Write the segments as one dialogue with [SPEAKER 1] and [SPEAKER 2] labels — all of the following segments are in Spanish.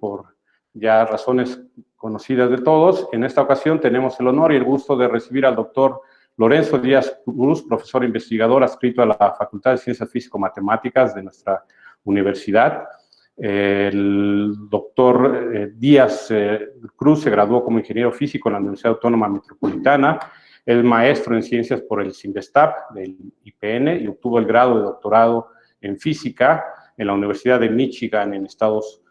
[SPEAKER 1] por ya razones conocidas de todos. En esta ocasión tenemos el honor y el gusto de recibir al doctor Lorenzo Díaz Cruz, profesor investigador adscrito a la Facultad de Ciencias Físico-Matemáticas de nuestra universidad. El doctor Díaz Cruz se graduó como ingeniero físico en la Universidad Autónoma Metropolitana. Es maestro en ciencias por el CINVESTAP del IPN y obtuvo el grado de doctorado en física en la Universidad de Michigan en Estados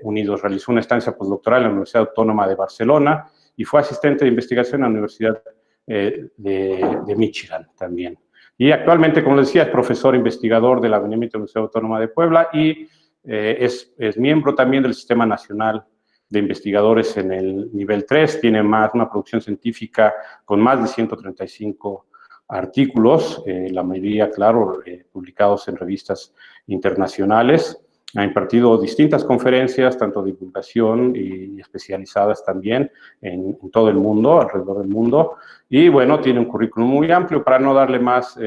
[SPEAKER 1] Unidos. Realizó una estancia postdoctoral en la Universidad Autónoma de Barcelona y fue asistente de investigación en la Universidad de Michigan también. Y actualmente, como les decía, es profesor investigador de la Benemérita Universidad Autónoma de Puebla y es miembro también del Sistema Nacional de Investigadores en el nivel 3. Tiene una producción científica con más de 135 artículos, la mayoría, claro, publicados en revistas internacionales. Ha impartido distintas conferencias, tanto de divulgación y especializadas también en todo el mundo, alrededor del mundo. Y bueno, tiene un currículum muy amplio. Para no darle más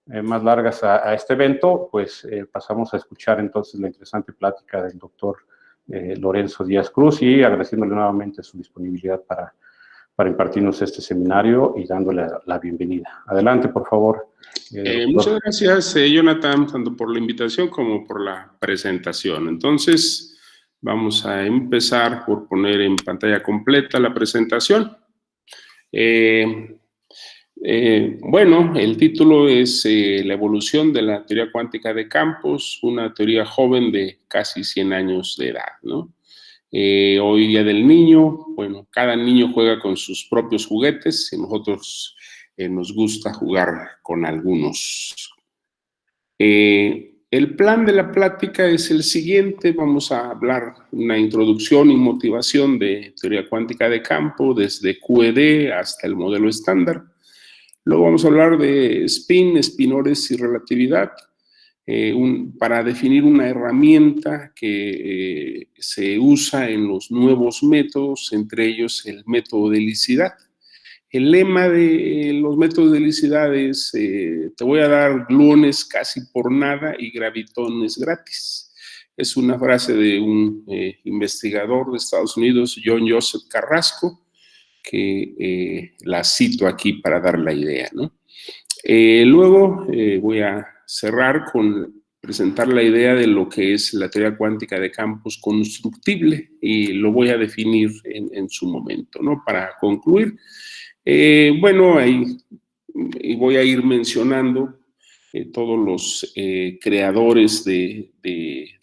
[SPEAKER 1] largas a este evento, pues pasamos a escuchar entonces la interesante plática del doctor Lorenzo Díaz Cruz y agradeciéndole nuevamente su disponibilidad para impartirnos este seminario y dándole la bienvenida. Adelante, por favor.
[SPEAKER 2] Muchas gracias, Jonathan, tanto por la invitación como por la presentación. Entonces, vamos a empezar por poner en pantalla completa la presentación. Bueno, el título es La evolución de la teoría cuántica de campos, una teoría joven de casi 100 años de edad, ¿no? Hoy día del niño, bueno, cada niño juega con sus propios juguetes y nosotros nos gusta jugar con algunos. El plan de la plática es el siguiente. Vamos a hablar una introducción y motivación de teoría cuántica de campo, desde QED hasta el modelo estándar. Luego vamos a hablar de spin, spinores y relatividad, para definir una herramienta que se usa en los nuevos métodos, entre ellos el método de helicidad. El lema de los métodos de helicidad es, te voy a dar gluones casi por nada y gravitones gratis. Es una frase de un investigador de Estados Unidos, John Joseph Carrasco, que la cito aquí para dar la idea, ¿no? Luego voy a cerrar con presentar la idea de lo que es la teoría cuántica de campos constructible y lo voy a definir en su momento, ¿no? Para concluir, bueno, ahí voy a ir mencionando todos los creadores de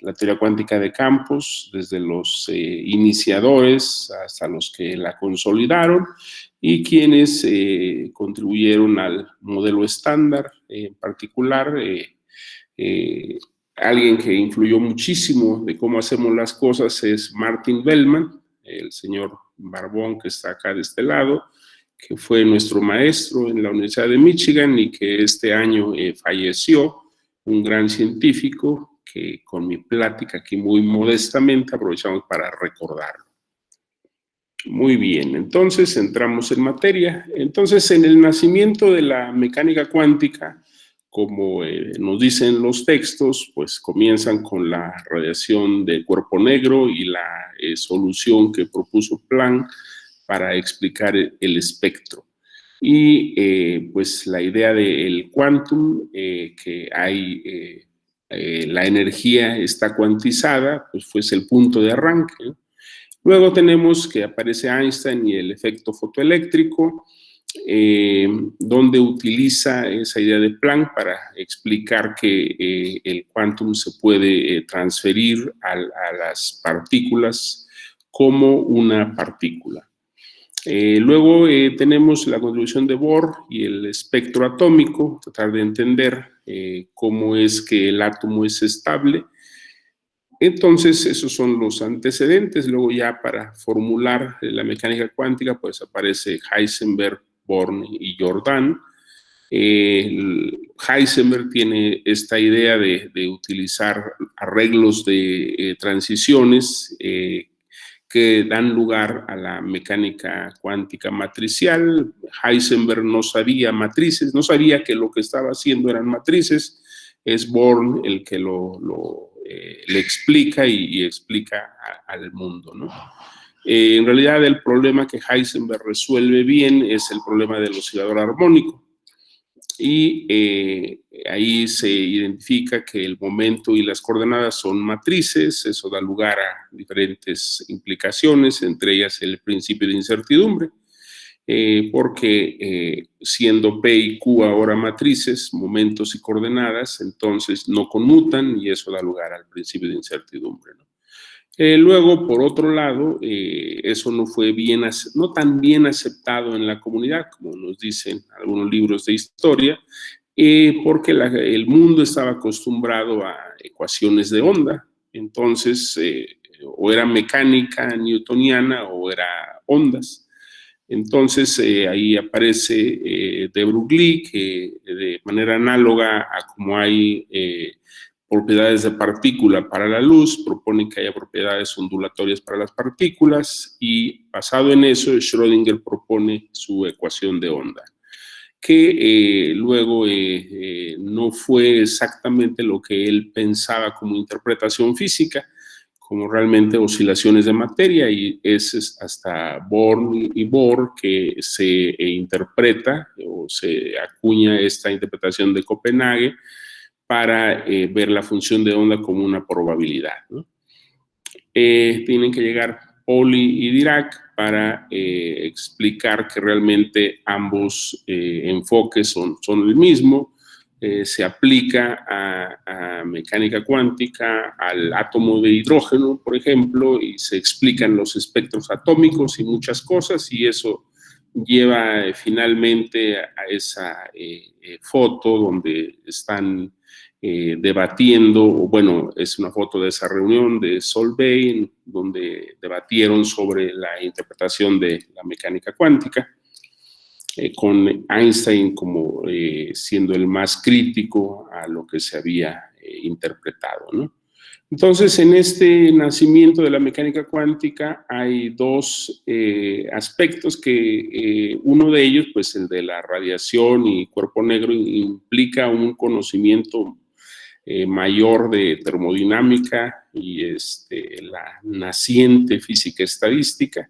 [SPEAKER 2] la teoría cuántica de campos, desde los iniciadores hasta los que la consolidaron y quienes contribuyeron al modelo estándar. En particular, alguien que influyó muchísimo de cómo hacemos las cosas es Martin Bellman, el señor barbón que está acá de este lado, que fue nuestro maestro en la Universidad de Michigan y que este año falleció, un gran científico que con mi plática aquí muy modestamente aprovechamos para recordarlo. Muy bien, entonces entramos en materia. Entonces, en el nacimiento de la mecánica cuántica, como nos dicen los textos, pues comienzan con la radiación del cuerpo negro y la solución que propuso Planck para explicar el espectro. Y pues la idea del quantum, que hay, la energía está cuantizada, pues fue el punto de arranque, ¿no? Luego tenemos que aparece Einstein y el efecto fotoeléctrico, donde utiliza esa idea de Planck para explicar que el quantum se puede transferir a las partículas como una partícula. Luego tenemos la contribución de Bohr y el espectro atómico, tratar de entender cómo es que el átomo es estable. Entonces, esos son los antecedentes. Luego ya para formular la mecánica cuántica, pues aparece Heisenberg, Born y Jordan. Heisenberg tiene esta idea de utilizar arreglos de transiciones que dan lugar a la mecánica cuántica matricial. Heisenberg no sabía matrices, no sabía que lo que estaba haciendo eran matrices. Es Born el que lo le explica y explica al mundo, ¿no? En realidad el problema que Heisenberg resuelve bien es el problema del oscilador armónico. Y ahí se identifica que el momento y las coordenadas son matrices. Eso da lugar a diferentes implicaciones, entre ellas el principio de incertidumbre, porque siendo P y Q ahora matrices, momentos y coordenadas, entonces no conmutan y eso da lugar al principio de incertidumbre, ¿no? Luego, por otro lado, eso no fue no tan bien aceptado en la comunidad, como nos dicen algunos libros de historia, porque el mundo estaba acostumbrado a ecuaciones de onda. Entonces, o era mecánica newtoniana o era ondas. Entonces, ahí aparece de Broglie, que de manera análoga a como hay propiedades de partícula para la luz, propone que haya propiedades ondulatorias para las partículas, y basado en eso, Schrödinger propone su ecuación de onda, que luego no fue exactamente lo que él pensaba como interpretación física, como realmente oscilaciones de materia, y es hasta Born y Bohr que se interpreta o se acuña esta interpretación de Copenhague para ver la función de onda como una probabilidad, ¿no? Tienen que llegar Pauli y Dirac para explicar que realmente ambos enfoques son el mismo. Se aplica a mecánica cuántica, al átomo de hidrógeno, por ejemplo, y se explican los espectros atómicos y muchas cosas, y eso lleva finalmente a esa foto donde están debatiendo, bueno, es una foto de esa reunión de Solvay, donde debatieron sobre la interpretación de la mecánica cuántica, con Einstein como siendo el más crítico a lo que se había interpretado, ¿no? Entonces, en este nacimiento de la mecánica cuántica hay dos aspectos que uno de ellos, pues el de la radiación y cuerpo negro, implica un conocimiento mayor de termodinámica y la naciente física estadística.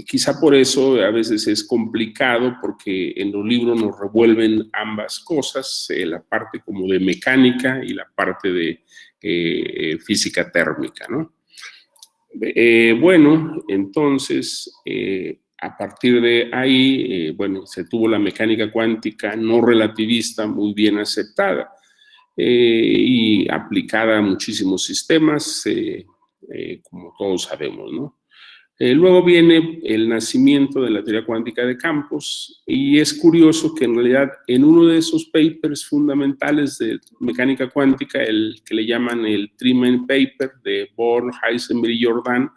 [SPEAKER 2] Quizá por eso a veces es complicado, porque en los libros nos revuelven ambas cosas, la parte como de mecánica y la parte de física térmica, ¿no? Bueno, entonces, a partir de ahí, bueno, se tuvo la mecánica cuántica no relativista muy bien aceptada y aplicada a muchísimos sistemas, como todos sabemos, ¿no? Luego viene el nacimiento de la teoría cuántica de campos, y es curioso que en realidad en uno de esos papers fundamentales de mecánica cuántica, el que le llaman el Three-Man Paper de Born, Heisenberg y Jordan,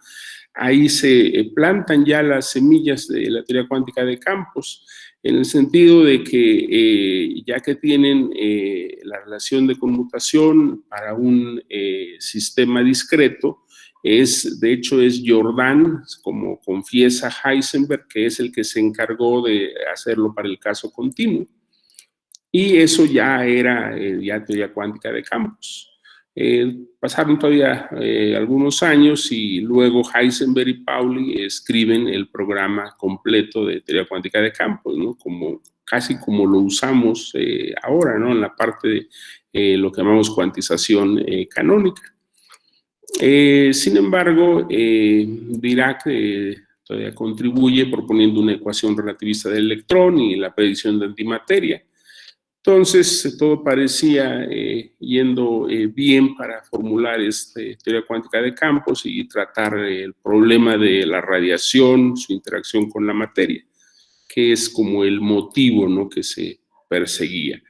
[SPEAKER 2] ahí se plantan ya las semillas de la teoría cuántica de campos, en el sentido de que ya que tienen la relación de conmutación para un sistema discreto, de hecho es Jordan, como confiesa Heisenberg, que es el que se encargó de hacerlo para el caso continuo. Y eso ya era ya teoría cuántica de campos. Pasaron todavía algunos años y luego Heisenberg y Pauli escriben el programa completo de teoría cuántica de campos, ¿no? Casi como lo usamos ahora, ¿no? En la parte de lo que llamamos cuantización canónica. Sin embargo, Dirac todavía contribuye proponiendo una ecuación relativista del electrón y la predicción de antimateria. Entonces, todo parecía yendo bien para formular esta teoría cuántica de campos y tratar el problema de la radiación, su interacción con la materia, que es como el motivo, ¿no?, que se perseguía.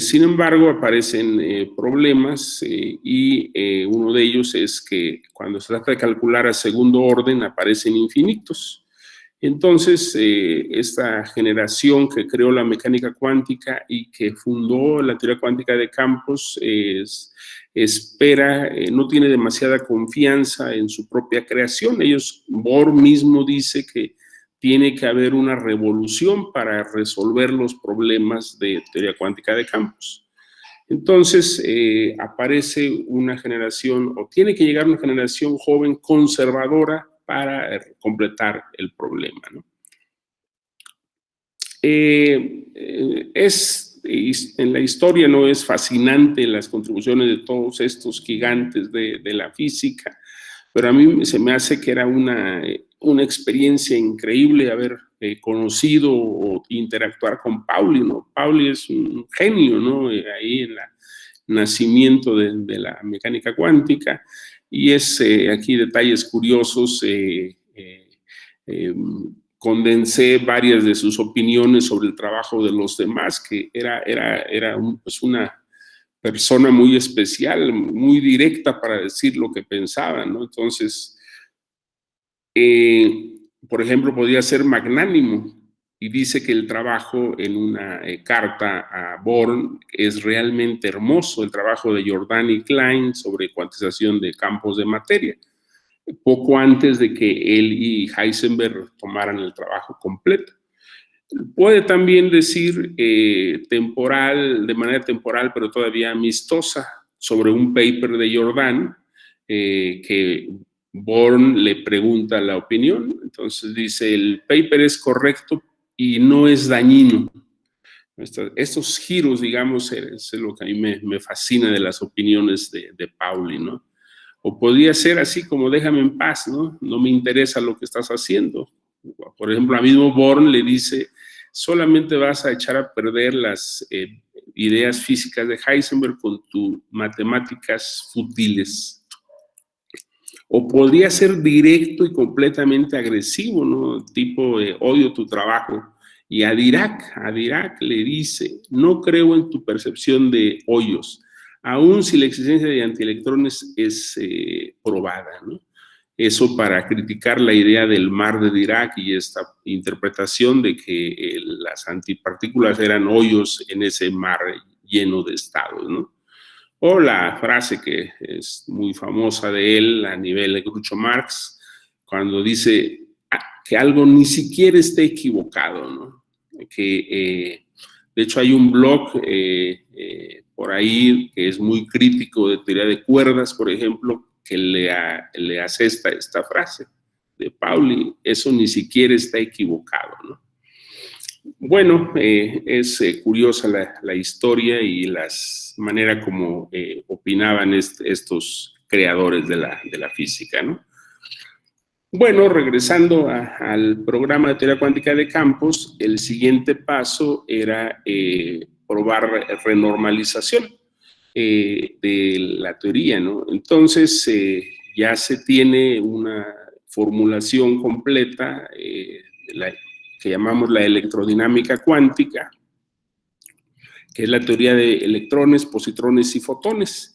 [SPEAKER 2] Sin embargo, aparecen problemas y uno de ellos es que cuando se trata de calcular a segundo orden aparecen infinitos. Entonces, esta generación que creó la mecánica cuántica y que fundó la teoría cuántica de campos no tiene demasiada confianza en su propia creación. Bohr mismo dice que tiene que haber una revolución para resolver los problemas de teoría cuántica de campos. Entonces aparece una generación, o tiene que llegar una generación joven conservadora para completar el problema, ¿no? En la historia no es fascinante las contribuciones de todos estos gigantes de la física, pero a mí se me hace que era una experiencia increíble haber conocido o interactuar con Pauli, ¿no? Pauli es un genio, ¿no? Ahí en el nacimiento de la mecánica cuántica, y es aquí detalles curiosos. Condensé varias de sus opiniones sobre el trabajo de los demás, que era pues una persona muy especial, muy directa para decir lo que pensaba, ¿no? Entonces, por ejemplo, podía ser magnánimo y dice que el trabajo en una carta a Born es realmente hermoso, el trabajo de Jordan y Klein sobre cuantización de campos de materia, poco antes de que él y Heisenberg tomaran el trabajo completo. Puede también decir de manera temporal, pero todavía amistosa, sobre un paper de Jordan, que Born le pregunta la opinión. Entonces dice, el paper es correcto y no es dañino. Estos giros, digamos, es lo que a mí me fascina de las opiniones de Pauli, ¿no? O podría ser así como déjame en paz, ¿no? No me interesa lo que estás haciendo. Por ejemplo, a mismo Born le dice, solamente vas a echar a perder las ideas físicas de Heisenberg con tus matemáticas futiles. O podría ser directo y completamente agresivo, ¿no? Tipo, odio tu trabajo. Y a Dirac le dice, no creo en tu percepción de hoyos, aun si la existencia de antielectrones es probada, ¿no? Eso para criticar la idea del mar de Dirac y esta interpretación de que las antipartículas eran hoyos en ese mar lleno de estados, ¿no? O la frase que es muy famosa de él a nivel de Groucho Marx, cuando dice que algo ni siquiera esté equivocado, ¿no? Que de hecho hay un blog por ahí que es muy crítico de teoría de cuerdas, por ejemplo, que le asesta esta frase de Pauli, eso ni siquiera está equivocado, ¿no? Bueno, es curiosa la historia y la manera como opinaban estos creadores de la física, ¿no? Bueno, regresando al programa de teoría cuántica de campos, el siguiente paso era probar renormalización de la teoría, ¿no? Entonces, ya se tiene una formulación completa, que llamamos la electrodinámica cuántica, que es la teoría de electrones, positrones y fotones.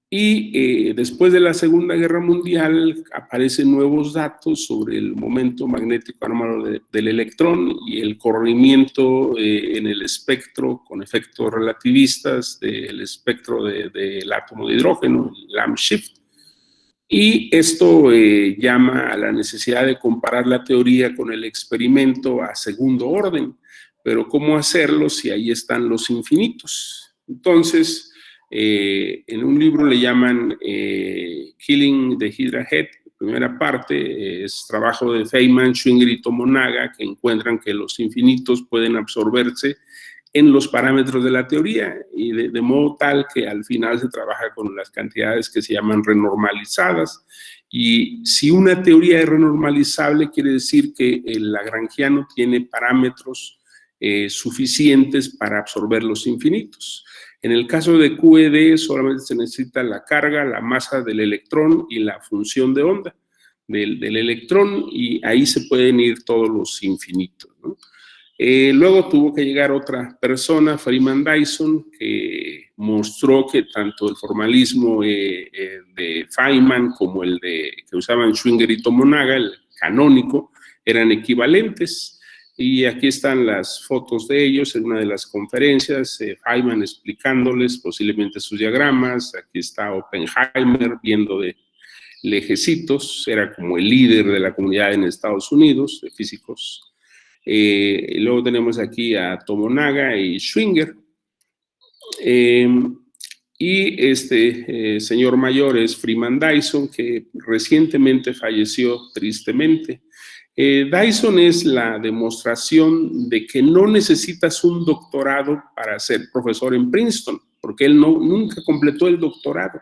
[SPEAKER 2] Y después de la Segunda Guerra Mundial aparecen nuevos datos sobre el momento magnético anómalo del electrón y el corrimiento en el espectro con efectos relativistas del espectro del átomo de hidrógeno, el Lam-shift. Y esto llama a la necesidad de comparar la teoría con el experimento a segundo orden. Pero ¿cómo hacerlo si ahí están los infinitos? Entonces, en un libro le llaman Killing the Hydra Head, primera parte, es trabajo de Feynman, Schwinger y Tomonaga, que encuentran que los infinitos pueden absorberse en los parámetros de la teoría y de modo tal que al final se trabaja con las cantidades que se llaman renormalizadas. Y si una teoría es renormalizable, quiere decir que el lagrangiano tiene parámetros suficientes para absorber los infinitos. En el caso de QED solamente se necesita la carga, la masa del electrón y la función de onda del electrón, y ahí se pueden ir todos los infinitos, ¿no? Luego tuvo que llegar otra persona, Freeman Dyson, que mostró que tanto el formalismo de Feynman como el que usaban Schwinger y Tomonaga, el canónico, eran equivalentes. Y aquí están las fotos de ellos en una de las conferencias, Feynman explicándoles posiblemente sus diagramas. Aquí está Oppenheimer viendo de lejecitos, era como el líder de la comunidad en Estados Unidos de físicos. Luego tenemos aquí a Tomonaga y Schwinger. Y este señor mayor es Freeman Dyson, que recientemente falleció tristemente. Dyson es la demostración de que no necesitas un doctorado para ser profesor en Princeton, porque él nunca completó el doctorado.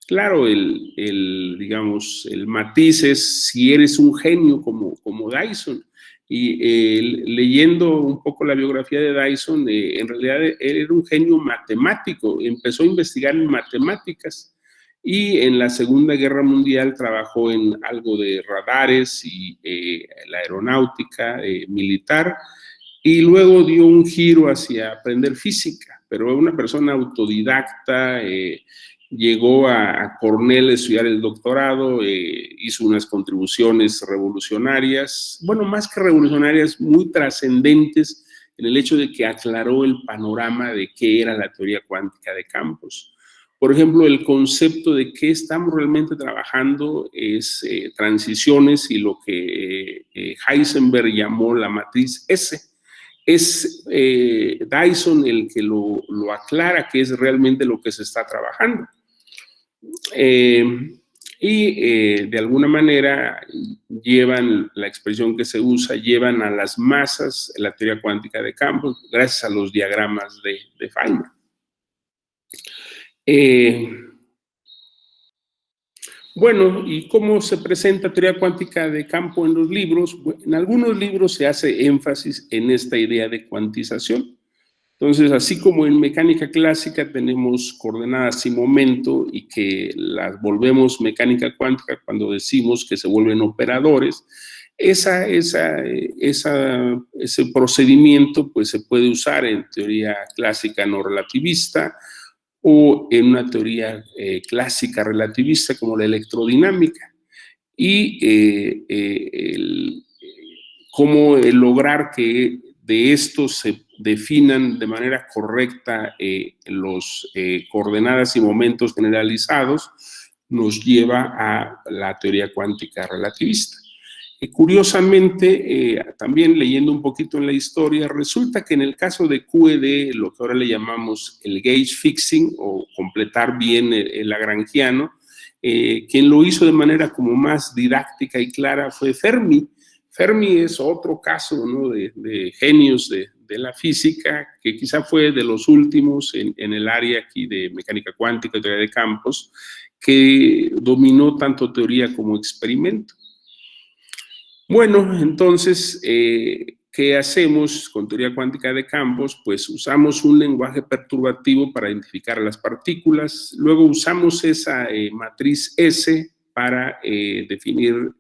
[SPEAKER 2] Claro, digamos, el matiz es si eres un genio como Dyson. Y leyendo un poco la biografía de Dyson, en realidad él era un genio matemático, empezó a investigar en matemáticas y en la Segunda Guerra Mundial trabajó en algo de radares y la aeronáutica militar, y luego dio un giro hacia aprender física, pero una persona autodidacta. Llegó a Cornell a estudiar el doctorado, hizo unas contribuciones revolucionarias, bueno, más que revolucionarias, muy trascendentes en el hecho de que aclaró el panorama de qué era la teoría cuántica de campos. Por ejemplo, el concepto de qué estamos realmente trabajando es transiciones y lo que Heisenberg llamó la matriz S. Es Dyson el que lo aclara, que es realmente lo que se está trabajando. De alguna manera llevan la expresión que se usa, llevan a las masas la teoría cuántica de campos gracias a los diagramas de Feynman. Bueno, ¿y cómo se presenta teoría cuántica de campo en los libros? En algunos libros se hace énfasis en esta idea de cuantización. Entonces, así como en mecánica clásica tenemos coordenadas y momento y que las volvemos mecánica cuántica cuando decimos que se vuelven operadores, ese procedimiento pues, se puede usar en teoría clásica no relativista o en una teoría clásica relativista como la electrodinámica. Y cómo lograr que de esto se definan de manera correcta los coordenadas y momentos generalizados, nos lleva a la teoría cuántica relativista. Curiosamente, también leyendo un poquito en la historia, resulta que en el caso de QED, lo que ahora le llamamos el gauge fixing o completar bien el lagrangiano, quien lo hizo de manera como más didáctica y clara fue Fermi. Fermi es otro caso, ¿no?, de genios de la física, que quizá fue de los últimos en el área aquí de mecánica cuántica y teoría de campos, que dominó tanto teoría como experimento. Bueno, entonces, ¿qué hacemos con teoría cuántica de campos? Pues usamos un lenguaje perturbativo para identificar las partículas, luego usamos esa matriz S para definir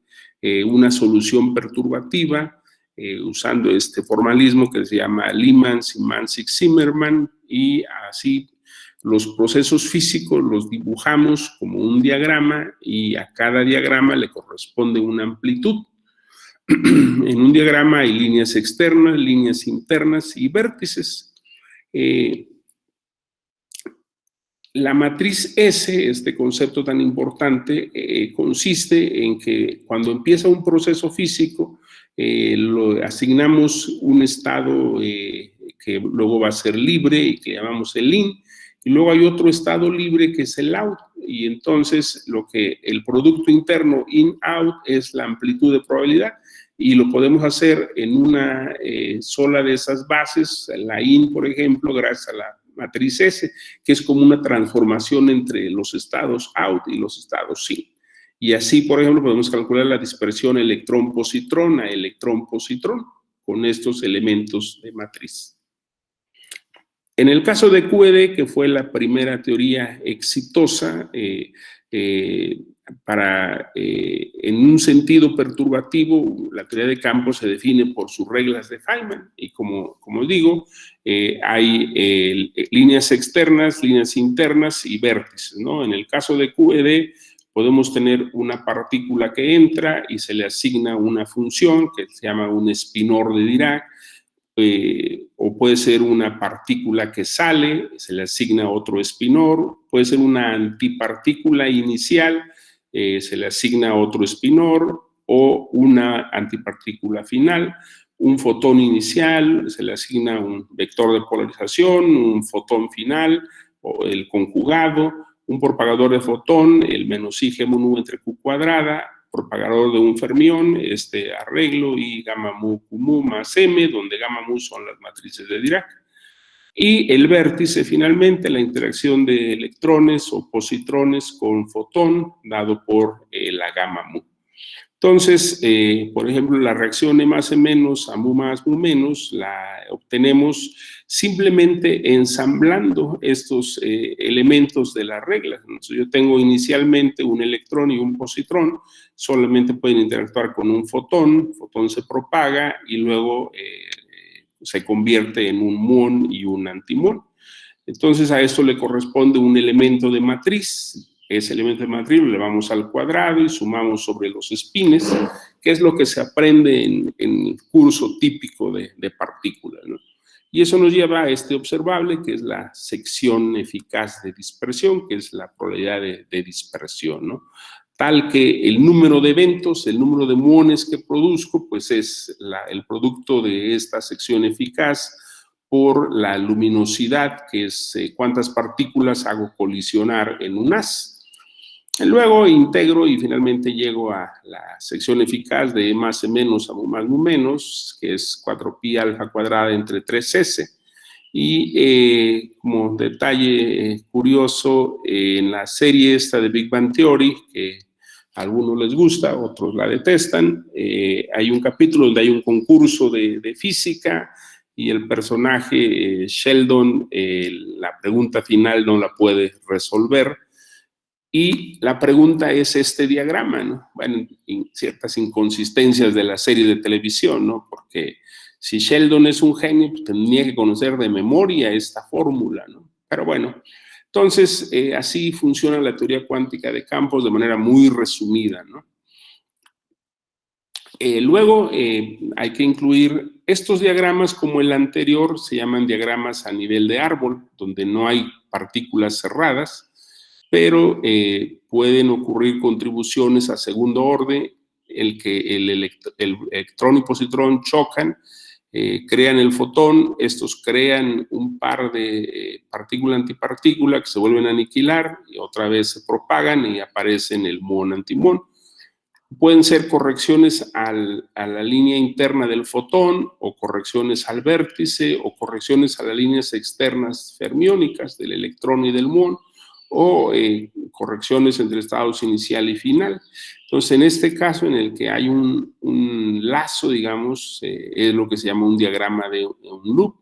[SPEAKER 2] una solución perturbativa, usando este formalismo que se llama Lyman, Simancic, Zimmermann, y así los procesos físicos los dibujamos como un diagrama y a cada diagrama le corresponde una amplitud. En un diagrama hay líneas externas, líneas internas y vértices. La matriz S, este concepto tan importante, consiste en que cuando empieza un proceso físico, lo asignamos un estado que luego va a ser libre y que llamamos el in, y luego hay otro estado libre que es el out, y entonces el producto interno in-out es la amplitud de probabilidad, y lo podemos hacer en una sola de esas bases, la in, por ejemplo, gracias a la matriz S, que es como una transformación entre los estados out y los estados in. Y así, por ejemplo, podemos calcular la dispersión electrón-positrón a electrón-positrón con estos elementos de matriz. En el caso de QED, que fue la primera teoría exitosa en un sentido perturbativo, la teoría de campos se define por sus reglas de Feynman, y como digo, hay líneas externas, líneas internas y vértices, ¿no? En el caso de QED podemos tener una partícula que entra y se le asigna una función que se llama un espinor de Dirac, o puede ser una partícula que sale, se le asigna otro espinor, puede ser una antipartícula inicial, se le asigna otro espinor, o una antipartícula final. un fotón inicial, se le asigna un vector de polarización, un fotón final, o el conjugado, un propagador de fotón, el menos I G mu entre Q cuadrada, propagador de un fermión, este arreglo I gamma mu Q mu más M, donde gamma mu son las matrices de Dirac. Y el vértice, finalmente, la interacción de electrones o positrones con fotón, dado por la gamma mu. Entonces, por ejemplo, la reacción E más E menos a mu más mu menos la obtenemos simplemente ensamblando estos elementos de las reglas. Entonces, yo tengo inicialmente un electrón y un positrón, solamente pueden interactuar con un fotón, el fotón se propaga y luego se convierte en un muón y un antimuón. Entonces, a esto le corresponde un elemento de matriz. Ese elemento de matriz lo elevamos al cuadrado y sumamos sobre los espines, que es lo que se aprende en el curso típico de partículas, ¿no? Y eso nos lleva a este observable, que es la sección eficaz de dispersión, que es la probabilidad de dispersión, ¿no? Tal que el número de eventos, el número de muones que produzco, pues es el producto de esta sección eficaz por la luminosidad, que es cuántas partículas hago colisionar en un haz. Luego integro y finalmente llego a la sección eficaz de E más E menos a mu más mu menos, que es 4pi alfa cuadrada entre 3s. Y como detalle curioso, en la serie esta de Big Bang Theory, que a algunos les gusta, otros la detestan, hay un capítulo donde hay un concurso de física y el personaje Sheldon, la pregunta final no la puede resolver. Y la pregunta es este diagrama, ¿no? Bueno, ciertas inconsistencias de la serie de televisión, ¿no? Porque si Sheldon es un genio, pues tendría que conocer de memoria esta fórmula, ¿no? Pero bueno, entonces así funciona la teoría cuántica de campos de manera muy resumida, ¿no? Luego hay que incluir estos diagramas como el anterior, se llaman diagramas a nivel de árbol, donde no hay partículas cerradas, pero pueden ocurrir contribuciones a segundo orden, el que el electrón y positrón chocan, crean el fotón, estos crean un par de partícula-antipartícula que se vuelven a aniquilar y otra vez se propagan y aparecen el muón-antimuón. Pueden ser correcciones a la línea interna del fotón o correcciones al vértice o correcciones a las líneas externas fermiónicas del electrón y del muón, o correcciones entre estados inicial y final. Entonces, en este caso, en el que hay un lazo, digamos, es lo que se llama un diagrama de un loop,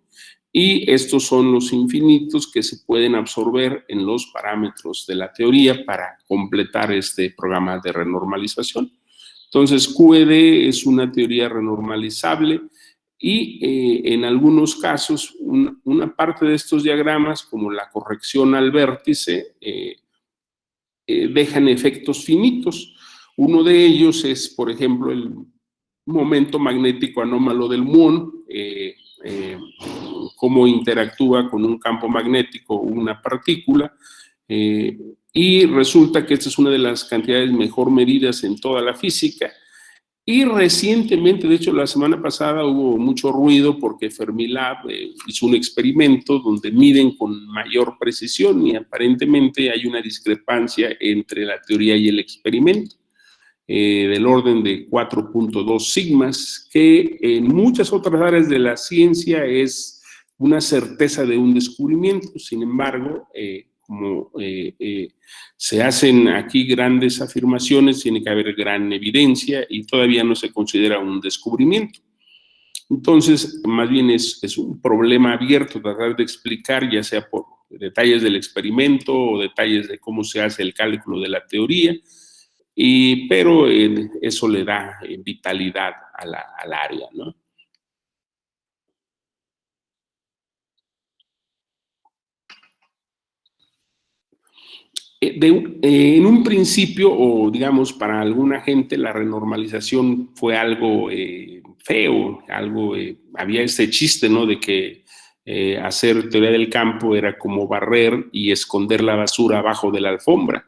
[SPEAKER 2] y estos son los infinitos que se pueden absorber en los parámetros de la teoría para completar este programa de renormalización. Entonces, QED es una teoría renormalizable, y en algunos casos una parte de estos diagramas, como la corrección al vértice, dejan efectos finitos. Uno de ellos es, por ejemplo, el momento magnético anómalo del muón, cómo interactúa con un campo magnético una partícula, y resulta que esta es una de las cantidades mejor medidas en toda la física. Y recientemente, de hecho la semana pasada hubo mucho ruido porque Fermilab hizo un experimento donde miden con mayor precisión y aparentemente hay una discrepancia entre la teoría y el experimento del orden de 4.2 sigmas, que en muchas otras áreas de la ciencia es una certeza de un descubrimiento. Sin embargo, como se hacen aquí grandes afirmaciones, tiene que haber gran evidencia y todavía no se considera un descubrimiento. Entonces, más bien es un problema abierto tratar de explicar, ya sea por detalles del experimento o detalles de cómo se hace el cálculo de la teoría, pero eso le da vitalidad al área, ¿no? En un principio, o digamos para alguna gente, la renormalización fue algo feo, había este chiste, ¿no? De que hacer teoría del campo era como barrer y esconder la basura abajo de la alfombra.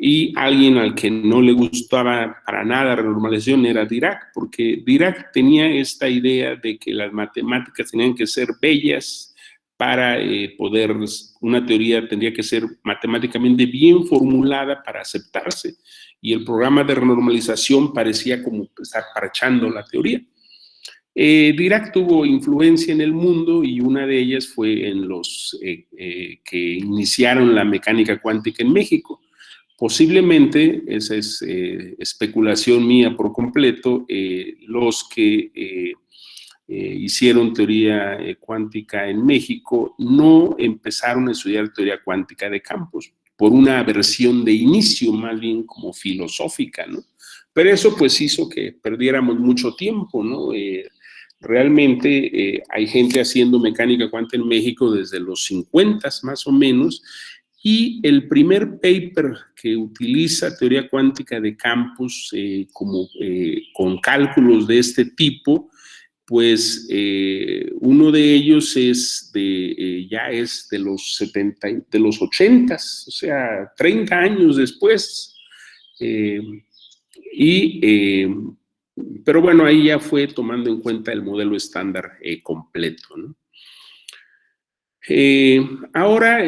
[SPEAKER 2] y alguien al que no le gustaba para nada la renormalización era Dirac, porque Dirac tenía esta idea de que las matemáticas tenían que ser bellas para poder, una teoría tendría que ser matemáticamente bien formulada para aceptarse, y el programa de renormalización parecía como estar parchando la teoría. Dirac tuvo influencia en el mundo y una de ellas fue en los que iniciaron la mecánica cuántica en México. Posiblemente, esa es especulación mía por completo, los que hicieron teoría cuántica en México no empezaron a estudiar teoría cuántica de campos, por una versión de inicio más bien como filosófica, ¿no? Pero eso pues hizo que perdiéramos mucho tiempo, ¿no? Realmente hay gente haciendo mecánica cuántica en México desde los 50 más o menos, y el primer paper que utiliza teoría cuántica de campos con cálculos de este tipo, pues uno de ellos es ya es de los 80s, o sea, 30 años después. Pero bueno, ahí ya fue tomando en cuenta el modelo estándar completo, ¿no? Ahora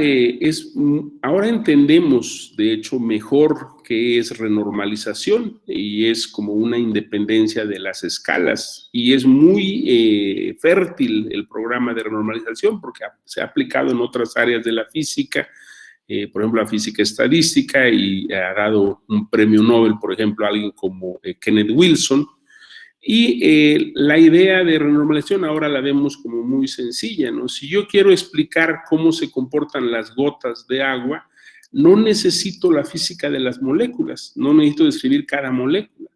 [SPEAKER 2] entendemos, de hecho, mejor qué es renormalización, y es como una independencia de las escalas, y es muy fértil el programa de renormalización porque se ha aplicado en otras áreas de la física, por ejemplo, la física estadística, y ha dado un premio Nobel, por ejemplo, a alguien como Kenneth Wilson. Y la idea de renormalización ahora la vemos como muy sencilla, ¿no? Si yo quiero explicar cómo se comportan las gotas de agua, no necesito la física de las moléculas, no necesito describir cada molécula.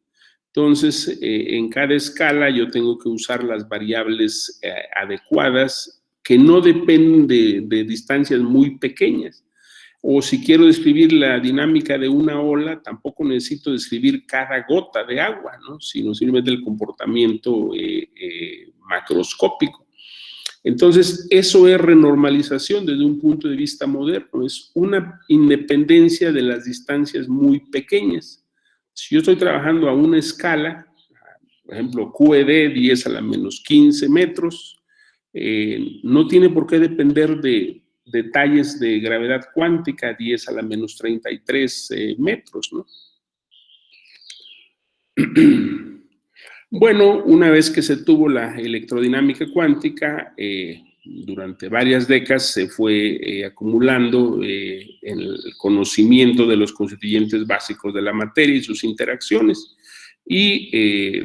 [SPEAKER 2] Entonces, en cada escala yo tengo que usar las variables adecuadas que no dependen de distancias muy pequeñas. O si quiero describir la dinámica de una ola, tampoco necesito describir cada gota de agua, ¿no? Sino simplemente el comportamiento macroscópico. Entonces, eso es renormalización desde un punto de vista moderno, es una independencia de las distancias muy pequeñas. Si yo estoy trabajando a una escala, por ejemplo, QED 10 a la menos 15 metros, no tiene por qué depender de detalles de gravedad cuántica 10 a la menos 33 metros, ¿no? Bueno, una vez que se tuvo la electrodinámica cuántica, durante varias décadas se fue acumulando el conocimiento de los constituyentes básicos de la materia y sus interacciones, y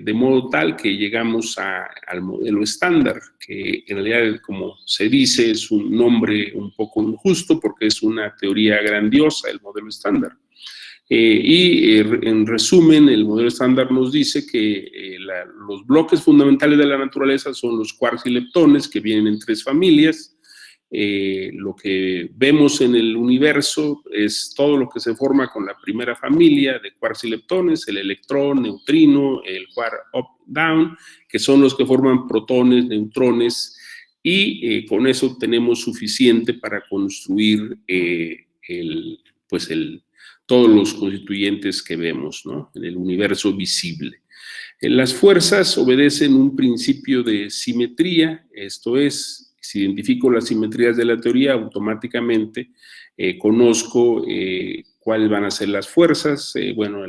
[SPEAKER 2] de modo tal que llegamos al modelo estándar, que en realidad, como se dice, es un nombre un poco injusto porque es una teoría grandiosa, el modelo estándar. En resumen, el modelo estándar nos dice que los bloques fundamentales de la naturaleza son los quarks y leptones, que vienen en 3 familias. Lo que vemos en el universo es todo lo que se forma con la primera familia de quarks y leptones, el electrón, neutrino, el quark up-down, que son los que forman protones, neutrones, y con eso tenemos suficiente para construir todos los constituyentes que vemos, ¿no?, en el universo visible. Las fuerzas obedecen un principio de simetría, esto es, si identifico las simetrías de la teoría, automáticamente conozco cuáles van a ser las fuerzas. Bueno,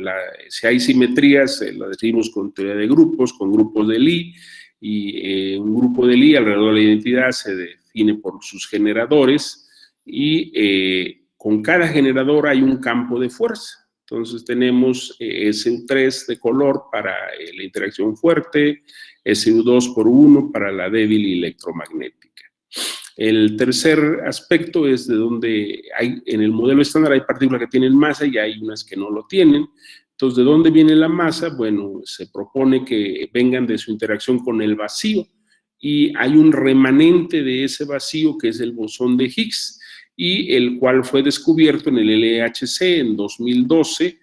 [SPEAKER 2] si hay simetrías, las definimos con teoría de grupos, con grupos de Lie, y un grupo de Lie alrededor de la identidad se define por sus generadores, y con cada generador hay un campo de fuerza. Entonces tenemos SU3 de color para la interacción fuerte, SU2 por 1 para la débil y electromagnética. El tercer aspecto es de donde en el modelo estándar hay partículas que tienen masa y hay unas que no lo tienen. Entonces, ¿de dónde viene la masa? Bueno, se propone que vengan de su interacción con el vacío, y hay un remanente de ese vacío que es el bosón de Higgs, y el cual fue descubierto en el LHC en 2012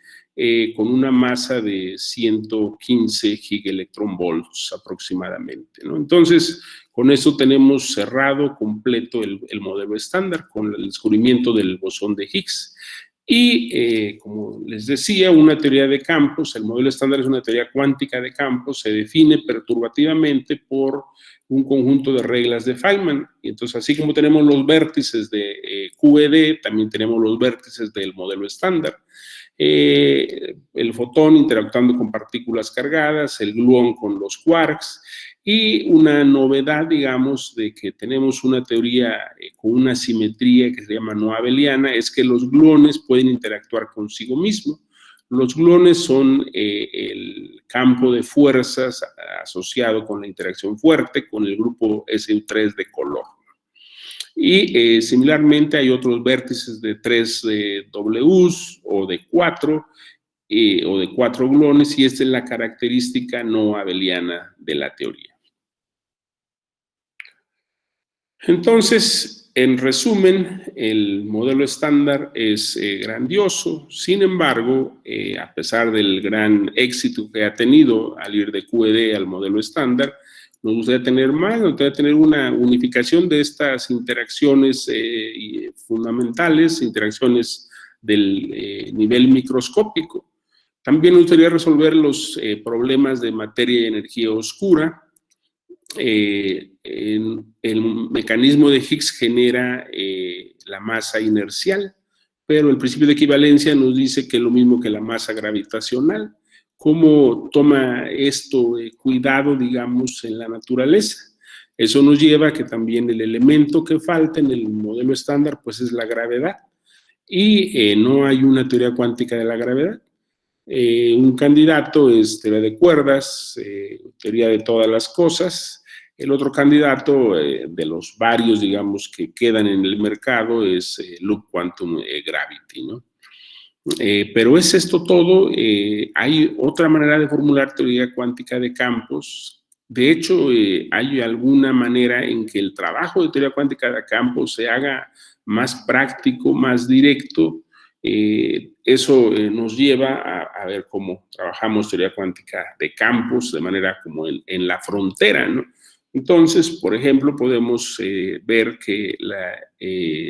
[SPEAKER 2] con una masa de 115 gigaelectronvolts aproximadamente, ¿no? Entonces, con eso tenemos cerrado completo el modelo estándar con el descubrimiento del bosón de Higgs. Y, como les decía, una teoría de campos, el modelo estándar es una teoría cuántica de campos, se define perturbativamente por un conjunto de reglas de Feynman. Y entonces, así como tenemos los vértices de QED, también tenemos los vértices del modelo estándar. El fotón interactuando con partículas cargadas, el gluón con los quarks, y una novedad, digamos, de que tenemos una teoría con una simetría que se llama no abeliana, es que los gluones pueden interactuar consigo mismo. Los gluones son el campo de fuerzas asociado con la interacción fuerte con el grupo SU3 de color. Y similarmente hay otros vértices de 3 Ws o de 4 gluones, y esta es la característica no abeliana de la teoría. Entonces, en resumen, el modelo estándar es grandioso. Sin embargo, a pesar del gran éxito que ha tenido al ir de QED al modelo estándar, nos gustaría tener más, nos gustaría tener una unificación de estas interacciones fundamentales, interacciones del nivel microscópico. También nos gustaría resolver los problemas de materia y energía oscura. El mecanismo de Higgs genera la masa inercial, pero el principio de equivalencia nos dice que es lo mismo que la masa gravitacional. ¿Cómo toma esto cuidado, digamos, en la naturaleza? Eso nos lleva a que también el elemento que falta en el modelo estándar, pues es la gravedad. Y no hay una teoría cuántica de la gravedad. Un candidato es teoría de cuerdas, teoría de todas las cosas. El otro candidato de los varios, digamos, que quedan en el mercado es Loop Quantum Gravity, ¿no? Pero ¿es esto todo? Hay otra manera de formular teoría cuántica de campos. De hecho, hay alguna manera en que el trabajo de teoría cuántica de campos se haga más práctico, más directo. Eso nos lleva a ver cómo trabajamos teoría cuántica de campos de manera como en la frontera, ¿no? Entonces, por ejemplo, podemos ver que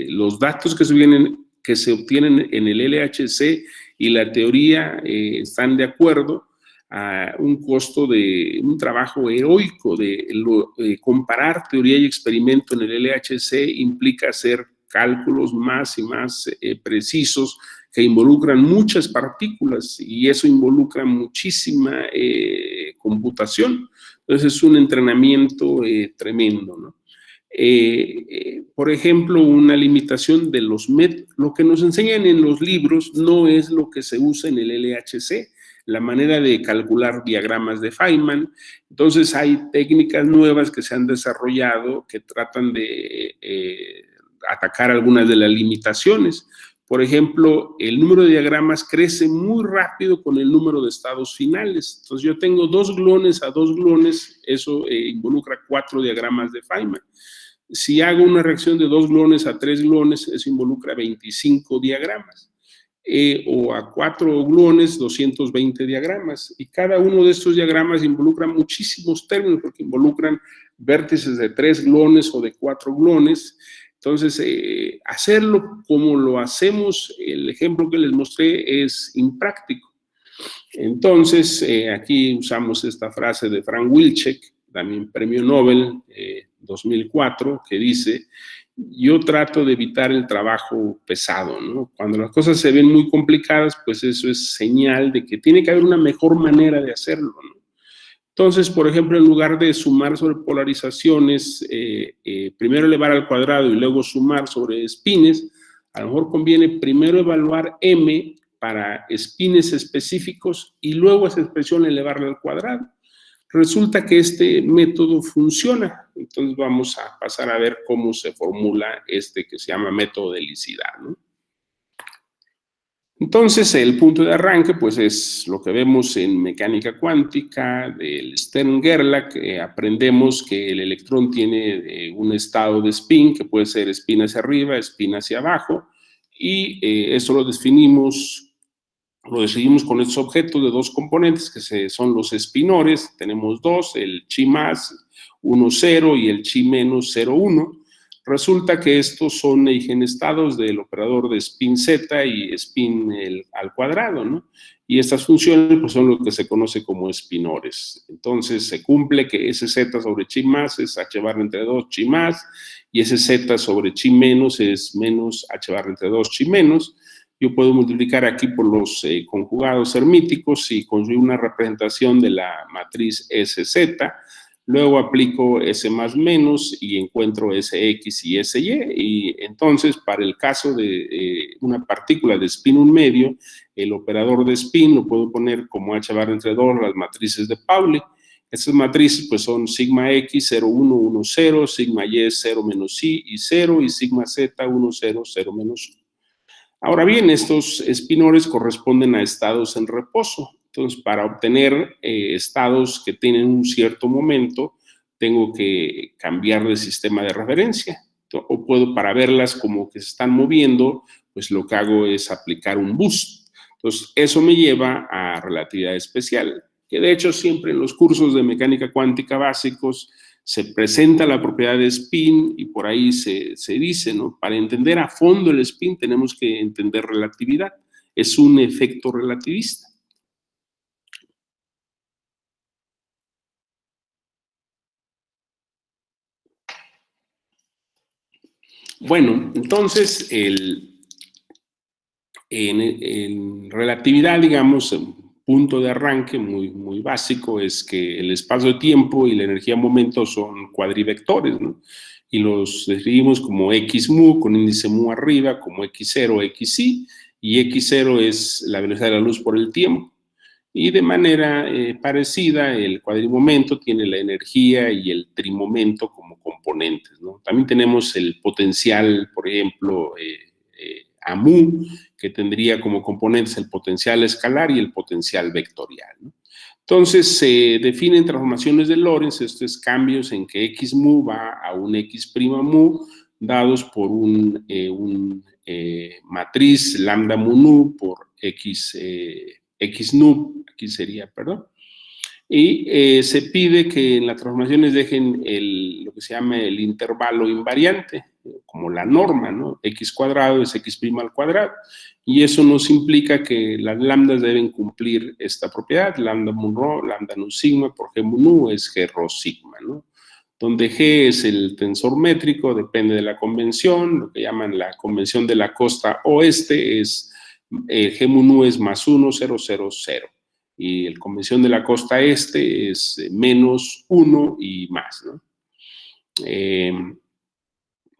[SPEAKER 2] los datos que se obtienen en el LHC y la teoría están de acuerdo a un costo de un trabajo heroico de comparar teoría y experimento en el LHC implica hacer cálculos más y más precisos que involucran muchas partículas y eso involucra muchísima computación. Entonces es un entrenamiento tremendo, ¿no? Por ejemplo, una limitación de los métodos, lo que nos enseñan en los libros no es lo que se usa en el LHC, la manera de calcular diagramas de Feynman. Entonces hay técnicas nuevas que se han desarrollado que tratan de atacar algunas de las limitaciones. Por ejemplo, el número de diagramas crece muy rápido con el número de estados finales. Entonces, yo tengo 2 gluones a 2 gluones, eso involucra 4 diagramas de Feynman. Si hago una reacción de 2 gluones a 3 gluones, eso involucra 25 diagramas. O a 4 gluones, 220 diagramas. Y cada uno de estos diagramas involucra muchísimos términos, porque involucran vértices de 3 gluones o de 4 gluones. Entonces, hacerlo como lo hacemos, el ejemplo que les mostré es impráctico. Entonces, aquí usamos esta frase de Frank Wilczek, también premio Nobel 2004, que dice, yo trato de evitar el trabajo pesado, ¿no? Cuando las cosas se ven muy complicadas, pues eso es señal de que tiene que haber una mejor manera de hacerlo, ¿no? Entonces, por ejemplo, en lugar de sumar sobre polarizaciones, primero elevar al cuadrado y luego sumar sobre espines, a lo mejor conviene primero evaluar m para espines específicos y luego esa expresión elevarla al cuadrado. Resulta que este método funciona. Entonces vamos a pasar a ver cómo se formula este que se llama método de helicidad, ¿no? Entonces, el punto de arranque, pues, es lo que vemos en mecánica cuántica del Stern-Gerlach. Aprendemos que el electrón tiene un estado de spin, que puede ser spin hacia arriba, spin hacia abajo, y eso lo decidimos con estos objetos de 2 componentes, que son los spinores. Tenemos 2, el chi más 1,0 y el chi menos 0,1. Resulta que estos son eigenestados del operador de spin z y spin al cuadrado, ¿no? Y estas funciones pues, son lo que se conoce como espinores. Entonces se cumple que ese z sobre chi más es h barra entre 2 chi más, y ese z sobre chi menos es menos h barra entre 2 chi menos. Yo puedo multiplicar aquí por los conjugados hermíticos y construir una representación de la matriz SZ. Luego aplico S más menos y encuentro SX y SY. Y entonces, para el caso de una partícula de spin 1 medio, el operador de spin lo puedo poner como h barra entre 2 las matrices de Pauli. Estas matrices pues son sigma X 0, 1, 1, 0, sigma Y 0 menos I y 0 y sigma Z 1, 0, 0 menos 1. Ahora bien, estos espinores corresponden a estados en reposo. Entonces, para obtener estados que tienen un cierto momento, tengo que cambiar de sistema de referencia. O puedo, para verlas como que se están moviendo, pues lo que hago es aplicar un boost. Entonces, eso me lleva a relatividad especial, que de hecho siempre en los cursos de mecánica cuántica básicos se presenta la propiedad de spin y por ahí se dice, ¿no? Para entender a fondo el spin tenemos que entender relatividad. Es un efecto relativista. Bueno, entonces, en relatividad, digamos, punto de arranque muy básico es que el espacio-tiempo y la energía-momento son cuadrivectores, ¿no? Y los describimos como x mu, con índice mu arriba, como x0, xi, y x0 es la velocidad de la luz por el tiempo. Y de manera parecida, el cuadrimomento tiene la energía y el trimomento como componentes, ¿no? También tenemos el potencial, por ejemplo, a mu, que tendría como componentes el potencial escalar y el potencial vectorial, ¿no? Entonces, se definen transformaciones de Lorentz, estos cambios en que x mu va a un x' mu, dados por un matriz lambda mu nu por x nu, aquí sería, perdón. Y se pide que en las transformaciones dejen lo que se llama el intervalo invariante, como la norma, ¿no? X cuadrado es x' al cuadrado. Y eso nos implica que las lambdas deben cumplir esta propiedad, lambda mu rho, lambda nu sigma, por G mu nu es G rho sigma, ¿no? Donde G es el tensor métrico, depende de la convención, lo que llaman la convención de la costa oeste es G mu nu es más 1, 0, 0, 0. Y la convención de la costa este es menos 1 y más, ¿no?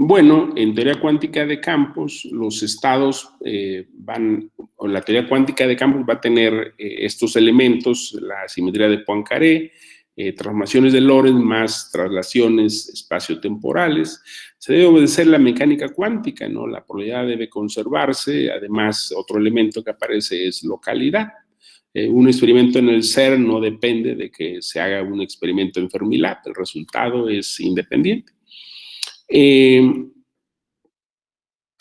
[SPEAKER 2] Bueno, en teoría cuántica de campos, los estados la teoría cuántica de campos va a tener estos elementos, la simetría de Poincaré, transformaciones de Lorentz más traslaciones espaciotemporales. Se debe obedecer la mecánica cuántica, ¿no? La probabilidad debe conservarse, además otro elemento que aparece es localidad. Un experimento en el CERN no depende de que se haga un experimento en Fermilab, el resultado es independiente.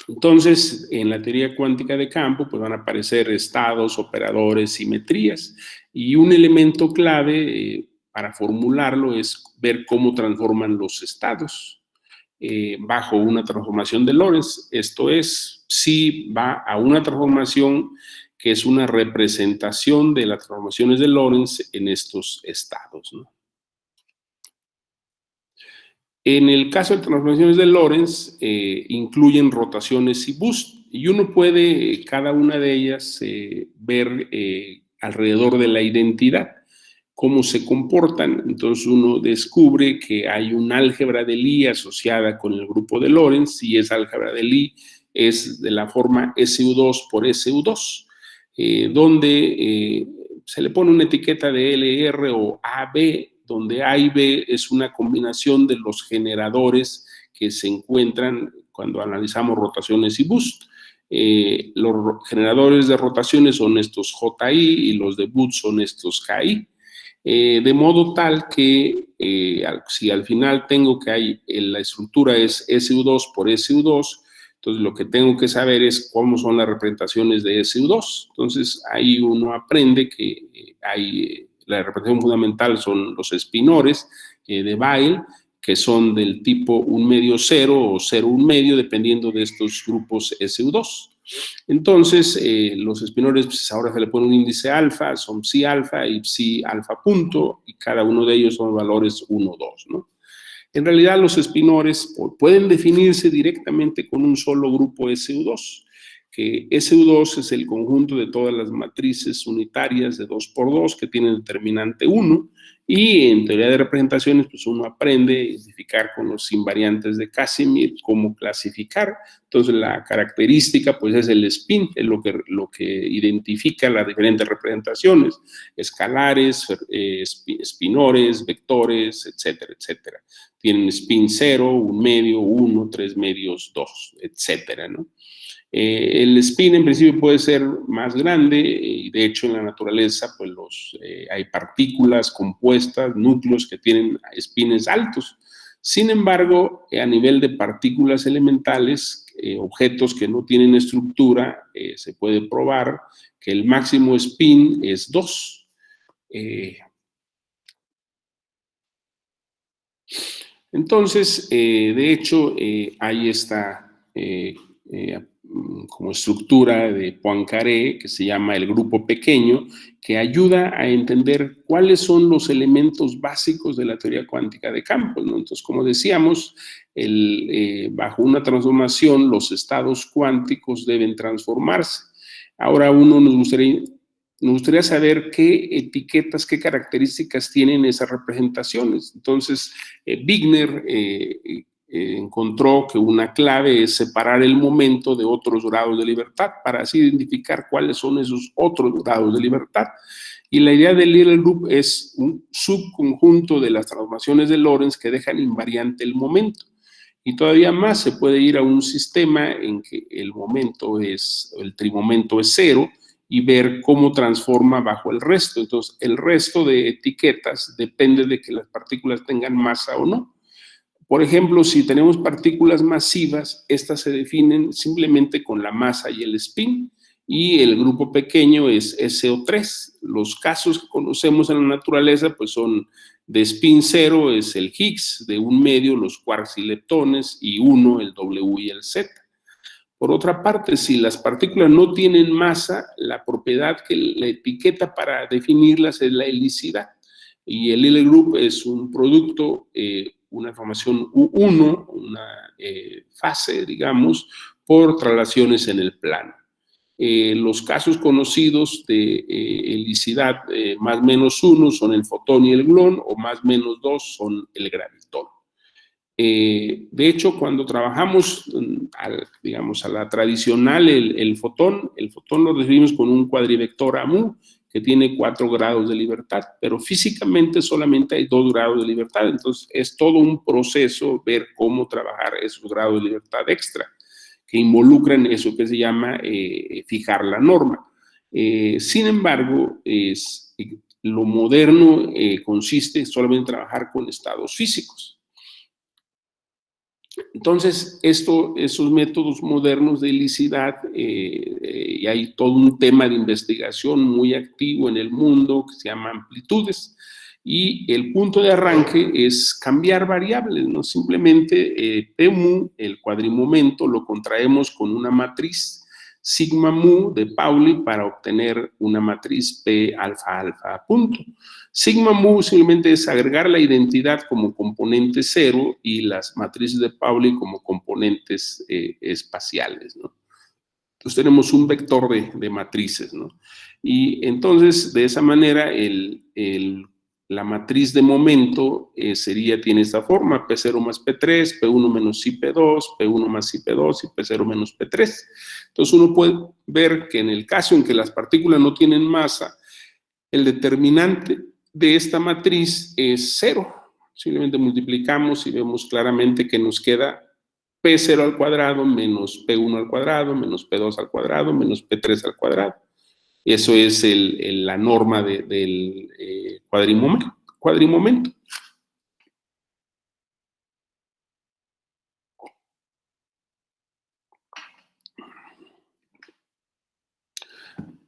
[SPEAKER 2] Entonces, en la teoría cuántica de campo, pues van a aparecer estados, operadores, simetrías, y un elemento clave para formularlo es ver cómo transforman los estados bajo una transformación de Lorentz. Esto es, si va a una transformación que es una representación de las transformaciones de Lorentz en estos estados, ¿no? En el caso de transformaciones de Lorentz, incluyen rotaciones y boost, y uno puede, cada una de ellas, ver alrededor de la identidad, cómo se comportan. Entonces uno descubre que hay un álgebra de Lie asociada con el grupo de Lorentz, y esa álgebra de Lie es de la forma SU2 por SU2, donde se le pone una etiqueta de LR o AB, donde A y B es una combinación de los generadores que se encuentran cuando analizamos rotaciones y boost. Los generadores de rotaciones son estos JI y los de boost son estos KI. De modo tal que si al final tengo que la estructura es SU2 por SU2, entonces lo que tengo que saber es cómo son las representaciones de SU2. Entonces ahí uno aprende que la representación fundamental son los espinores de Weyl, que son del tipo 1 medio 0 o 0 1 medio, dependiendo de estos grupos SU2. Entonces, los espinores, pues ahora se le pone un índice alfa, son psi alfa y psi alfa punto, y cada uno de ellos son valores 1, 2, ¿no? En realidad, los espinores pueden definirse directamente con un solo grupo SU2, que SU2 es el conjunto de todas las matrices unitarias de 2×2 que tienen determinante 1, y en teoría de representaciones, pues uno aprende a identificar con los invariantes de Casimir cómo clasificar. Entonces, la característica, pues, es el spin, es lo que identifica las diferentes representaciones, escalares, espinores, vectores, etcétera, etcétera. Tienen spin 0, 1 medio, 1, 3 medios, 2, etcétera, ¿no? El spin en principio puede ser más grande y de hecho en la naturaleza pues hay partículas compuestas, núcleos que tienen spines altos. Sin embargo, a nivel de partículas elementales, objetos que no tienen estructura, se puede probar que el máximo spin es 2. Entonces, de hecho, hay esta como estructura de Poincaré, que se llama el grupo pequeño, que ayuda a entender cuáles son los elementos básicos de la teoría cuántica de campos, ¿no? Entonces, como decíamos, bajo una transformación, los estados cuánticos deben transformarse. Ahora nos gustaría saber qué etiquetas, qué características tienen esas representaciones. Entonces, Wigner encontró que una clave es separar el momento de otros grados de libertad para así identificar cuáles son esos otros grados de libertad. Y la idea del Little Group es un subconjunto de las transformaciones de Lorentz que dejan invariante el momento. Y todavía más, se puede ir a un sistema en que el trimomento es 0 y ver cómo transforma bajo el resto. Entonces, el resto de etiquetas depende de que las partículas tengan masa o no. Por ejemplo, si tenemos partículas masivas, estas se definen simplemente con la masa y el spin, y el grupo pequeño es SO3. Los casos que conocemos en la naturaleza pues son de spin 0 es el Higgs, de 1 medio los quarks y leptones, y 1 el W y el Z. Por otra parte, si las partículas no tienen masa, la propiedad que la etiqueta para definirlas es la helicidad. Y el Little Group es un producto, una formación U1, una fase, digamos, por traslaciones en el plano. Los casos conocidos de helicidad más menos 1 son el fotón y el gluón, o más menos 2 son el gravitón. De hecho, cuando trabajamos, digamos, a la tradicional, el fotón lo recibimos con un cuadrivector AMU que tiene 4 grados de libertad, pero físicamente solamente hay 2 grados de libertad. Entonces, es todo un proceso ver cómo trabajar esos grados de libertad extra, que involucran eso que se llama fijar la norma. Sin embargo, lo moderno consiste solamente en trabajar con estados físicos. Entonces, esos métodos modernos de helicidad, y hay todo un tema de investigación muy activo en el mundo que se llama amplitudes, y el punto de arranque es cambiar variables, ¿no? Simplemente P mu, el cuadrimomento, lo contraemos con una matriz sigma mu de Pauli para obtener una matriz P alfa alfa punto. Sigma mu simplemente es agregar la identidad como componente 0 y las matrices de Pauli como componentes espaciales, ¿no? Entonces tenemos un vector de matrices, ¿no? Y entonces de esa manera la matriz de momento tiene esta forma: P0 más P3, P1 menos IP2, P1 más IP2 y P0 menos P3. Entonces uno puede ver que en el caso en que las partículas no tienen masa, el determinante de esta matriz es 0. Simplemente multiplicamos y vemos claramente que nos queda P0 al cuadrado menos P1 al cuadrado menos P2 al cuadrado menos P3 al cuadrado. Eso es la norma del cuadrimomento.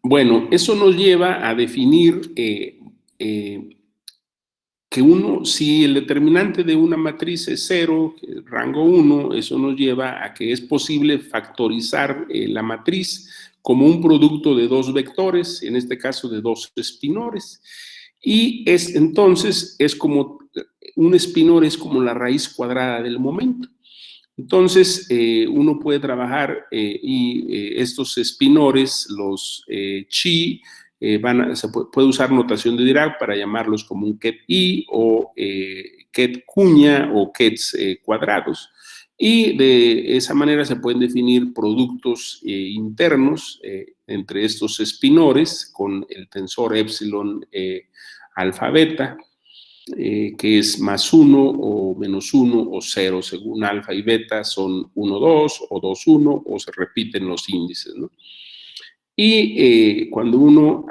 [SPEAKER 2] Bueno, eso nos lleva a definir que si el determinante de una matriz es 0, rango 1, eso nos lleva a que es posible factorizar la matriz como un producto de dos vectores, en este caso de dos espinores. Y entonces es como, un espinor es como la raíz cuadrada del momento. Entonces, uno puede trabajar estos espinores, los chi, se puede usar notación de Dirac para llamarlos como un ket i o ket cuña o kets cuadrados. Y de esa manera se pueden definir productos internos entre estos espinores con el tensor epsilon alfa beta, que es más 1 o menos 1 o 0, según alfa y beta son 1, 2 o 2, 1 o se repiten los índices, ¿no? Y cuando uno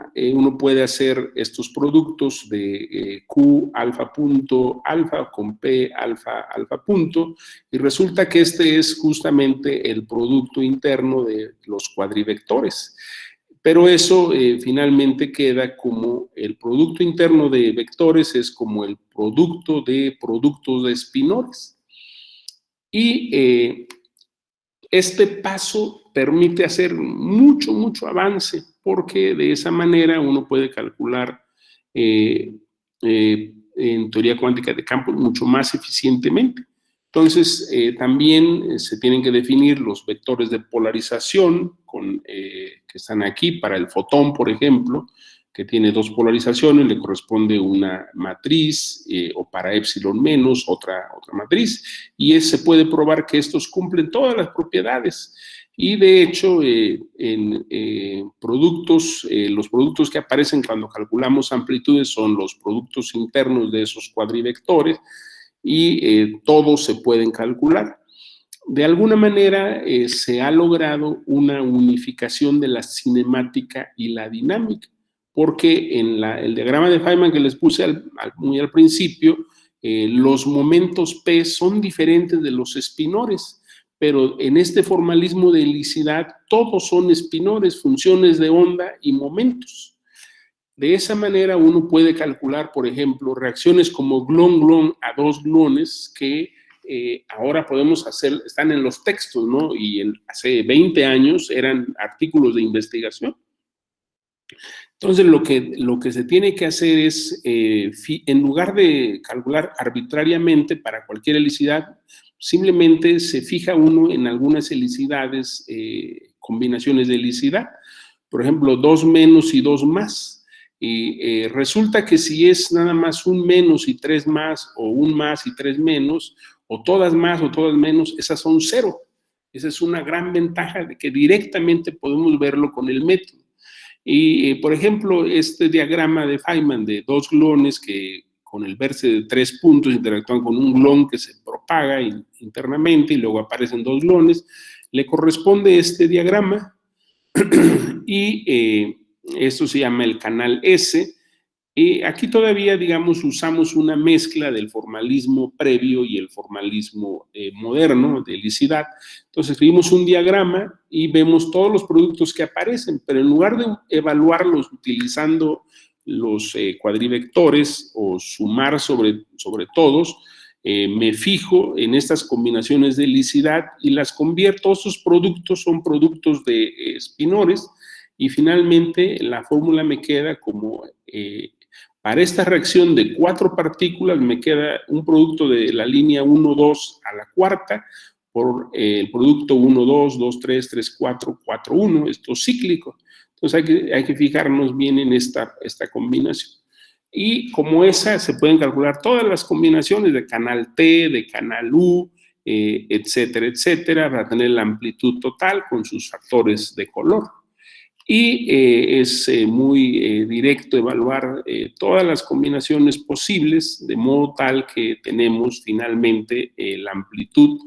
[SPEAKER 2] puede hacer estos productos de Q alfa punto alfa con P alfa alfa punto, y resulta que este es justamente el producto interno de los cuadrivectores. Pero eso finalmente queda como el producto interno de vectores, es como el producto de productos de espinores. Y este paso permite hacer mucho, mucho avance, porque de esa manera uno puede calcular en teoría cuántica de campos mucho más eficientemente. Entonces, también se tienen que definir los vectores de polarización que están aquí para el fotón, por ejemplo, que tiene dos polarizaciones, le corresponde una matriz, o para epsilon menos, otra matriz, y se puede probar que estos cumplen todas las propiedades. Y de hecho, los productos que aparecen cuando calculamos amplitudes son los productos internos de esos cuadrivectores, y todos se pueden calcular. De alguna manera se ha logrado una unificación de la cinemática y la dinámica, porque en el diagrama de Feynman que les puse muy al principio, los momentos P son diferentes de los espinores, pero en este formalismo de helicidad todos son espinores, funciones de onda y momentos. De esa manera uno puede calcular, por ejemplo, reacciones como glon-glon a dos gluones que ahora podemos hacer, están en los textos, ¿no? Y hace 20 años eran artículos de investigación. Entonces, lo que se tiene que hacer es, en lugar de calcular arbitrariamente para cualquier helicidad, simplemente se fija uno en algunas helicidades, combinaciones de helicidad. Por ejemplo, 2 menos y 2 más. Y resulta que si es nada más un menos y 3 más, o un más y 3 menos, o todas más o todas menos, esas son 0. Esa es una gran ventaja de que directamente podemos verlo con el método. Y, por ejemplo, este diagrama de Feynman de dos gluones que con el vértice de 3 puntos interactúan con un gluón que se propaga internamente y luego aparecen dos gluones, le corresponde este diagrama y esto se llama el canal S. Y aquí todavía, digamos, usamos una mezcla del formalismo previo y el formalismo moderno de helicidad. Entonces, escribimos un diagrama y vemos todos los productos que aparecen, pero en lugar de evaluarlos utilizando los cuadrivectores o sumar sobre todos, me fijo en estas combinaciones de helicidad y las convierto. Estos productos son productos de espinores y finalmente la fórmula me queda como... para esta reacción de 4 partículas me queda un producto de la línea 1, 2 a la cuarta por el producto 1, 2, 2, 3, 3, 4, 4, 1, esto es cíclico. Entonces hay que fijarnos bien en esta combinación. Y como esa se pueden calcular todas las combinaciones de canal T, de canal U, etcétera, etcétera, para tener la amplitud total con sus factores de color. Y es muy directo evaluar todas las combinaciones posibles, de modo tal que tenemos finalmente la amplitud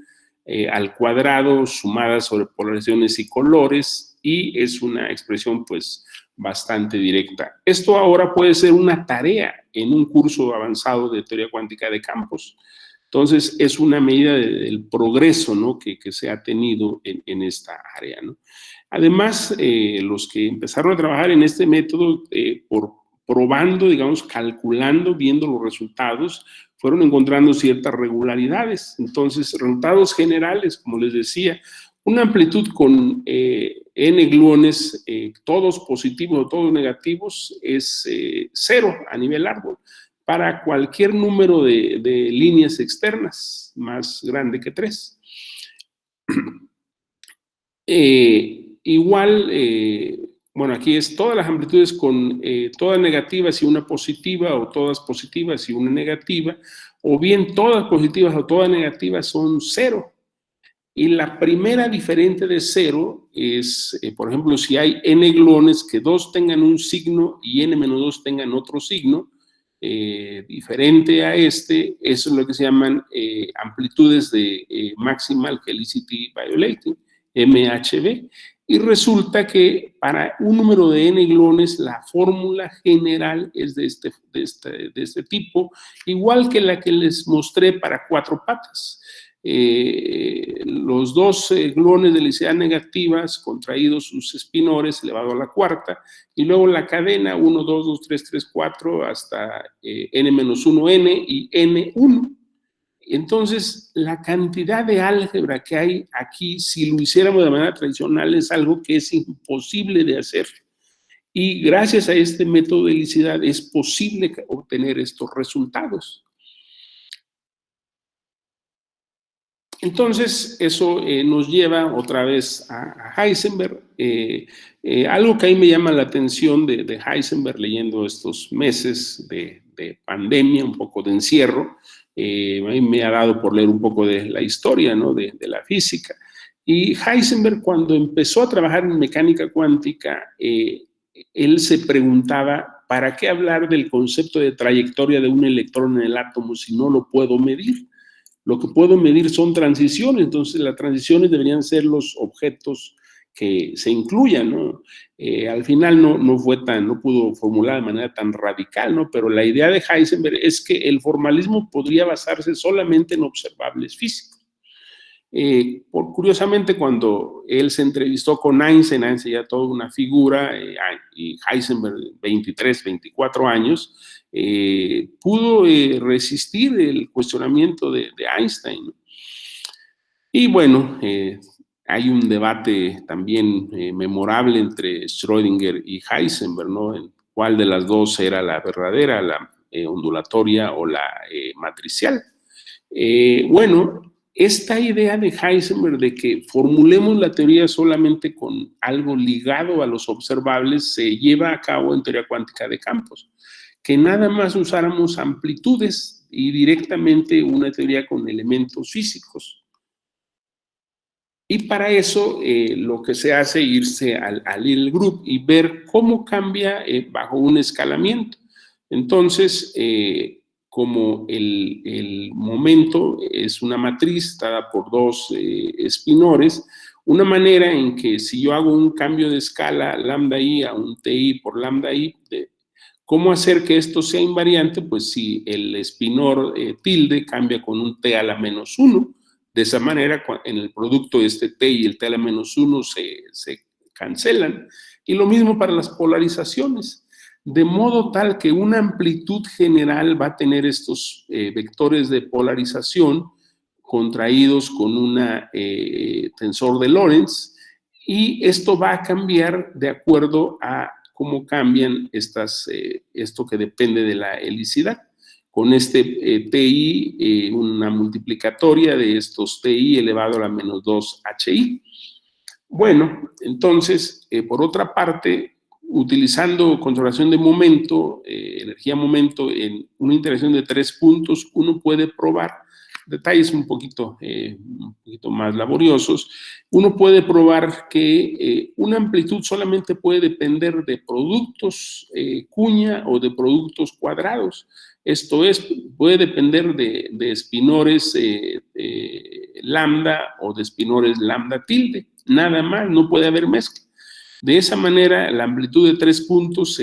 [SPEAKER 2] al cuadrado sumada sobre polarizaciones y colores, y es una expresión pues bastante directa. Esto ahora puede ser una tarea en un curso avanzado de teoría cuántica de campos. Entonces, es una medida del progreso, ¿no?, que se ha tenido en esta área, ¿no? Además, los que empezaron a trabajar en este método probando, digamos, calculando, viendo los resultados, fueron encontrando ciertas regularidades. Entonces, resultados generales, como les decía, una amplitud con n gluones, todos positivos o todos negativos, es 0 a nivel árbol, para cualquier número de líneas externas más grande que 3. Bueno, aquí es todas las amplitudes con todas negativas y una positiva, o todas positivas y una negativa, o bien todas positivas o todas negativas son 0. Y la primera diferente de 0 es, por ejemplo, si hay n gluones, que 2 tengan un signo y n-2 tengan otro signo diferente a este, eso es lo que se llaman amplitudes de Maximal Helicity Violating, MHV. Y resulta que para un número de n gluones, la fórmula general es de este tipo, igual que la que les mostré para 4 patas. Los 2 gluones de helicidad negativas, contraídos sus espinores, elevado a la cuarta, y luego la cadena 1, 2, 2, 3, 3, 4, hasta n-1n y n1. Entonces, la cantidad de álgebra que hay aquí, si lo hiciéramos de manera tradicional, es algo que es imposible de hacer. Y gracias a este método de helicidad es posible obtener estos resultados. Entonces, eso nos lleva otra vez a Heisenberg. Algo que a mí me llama la atención de Heisenberg leyendo estos meses de pandemia, un poco de encierro, a mí me ha dado por leer un poco de la historia, ¿no?, de la física. Y Heisenberg, cuando empezó a trabajar en mecánica cuántica, él se preguntaba, ¿para qué hablar del concepto de trayectoria de un electrón en el átomo si no lo puedo medir? Lo que puedo medir son transiciones, entonces las transiciones deberían ser los objetos que se incluyan, ¿no? Al final no pudo formular de manera tan radical, ¿no? Pero la idea de Heisenberg es que el formalismo podría basarse solamente en observables físicos. Curiosamente, cuando él se entrevistó con Einstein ya toda una figura, y Heisenberg, 23, 24 años, pudo resistir el cuestionamiento de Einstein. Y bueno, hay un debate también memorable entre Schrödinger y Heisenberg, ¿no? En cuál de las dos era la verdadera, la ondulatoria o la matricial. Bueno, esta idea de Heisenberg de que formulemos la teoría solamente con algo ligado a los observables se lleva a cabo en teoría cuántica de campos, que nada más usáramos amplitudes y directamente una teoría con elementos físicos. Y para eso lo que se hace es irse al Little Group y ver cómo cambia bajo un escalamiento. Entonces, como el momento es una matriz dada por 2 espinores, una manera en que si yo hago un cambio de escala lambda i a un ti por lambda i, ¿cómo hacer que esto sea invariante? Pues si el espinor tilde cambia con un t a la menos 1, de esa manera en el producto este t y el t a la menos 1 se cancelan. Y lo mismo para las polarizaciones. De modo tal que una amplitud general va a tener estos vectores de polarización contraídos con un tensor de Lorentz, y esto va a cambiar de acuerdo a cómo cambian esto que depende de la helicidad. Con este TI, una multiplicatoria de estos TI elevado a la menos 2 HI. Bueno, entonces, por otra parte, utilizando conservación de momento, energía-momento, en una interacción de 3 puntos, uno puede probar, detalles un poquito más laboriosos, uno puede probar que una amplitud solamente puede depender de productos cuña o de productos cuadrados. Esto es, puede depender de espinores lambda o de espinores lambda tilde, nada más, no puede haber mezcla. De esa manera, la amplitud de 3 puntos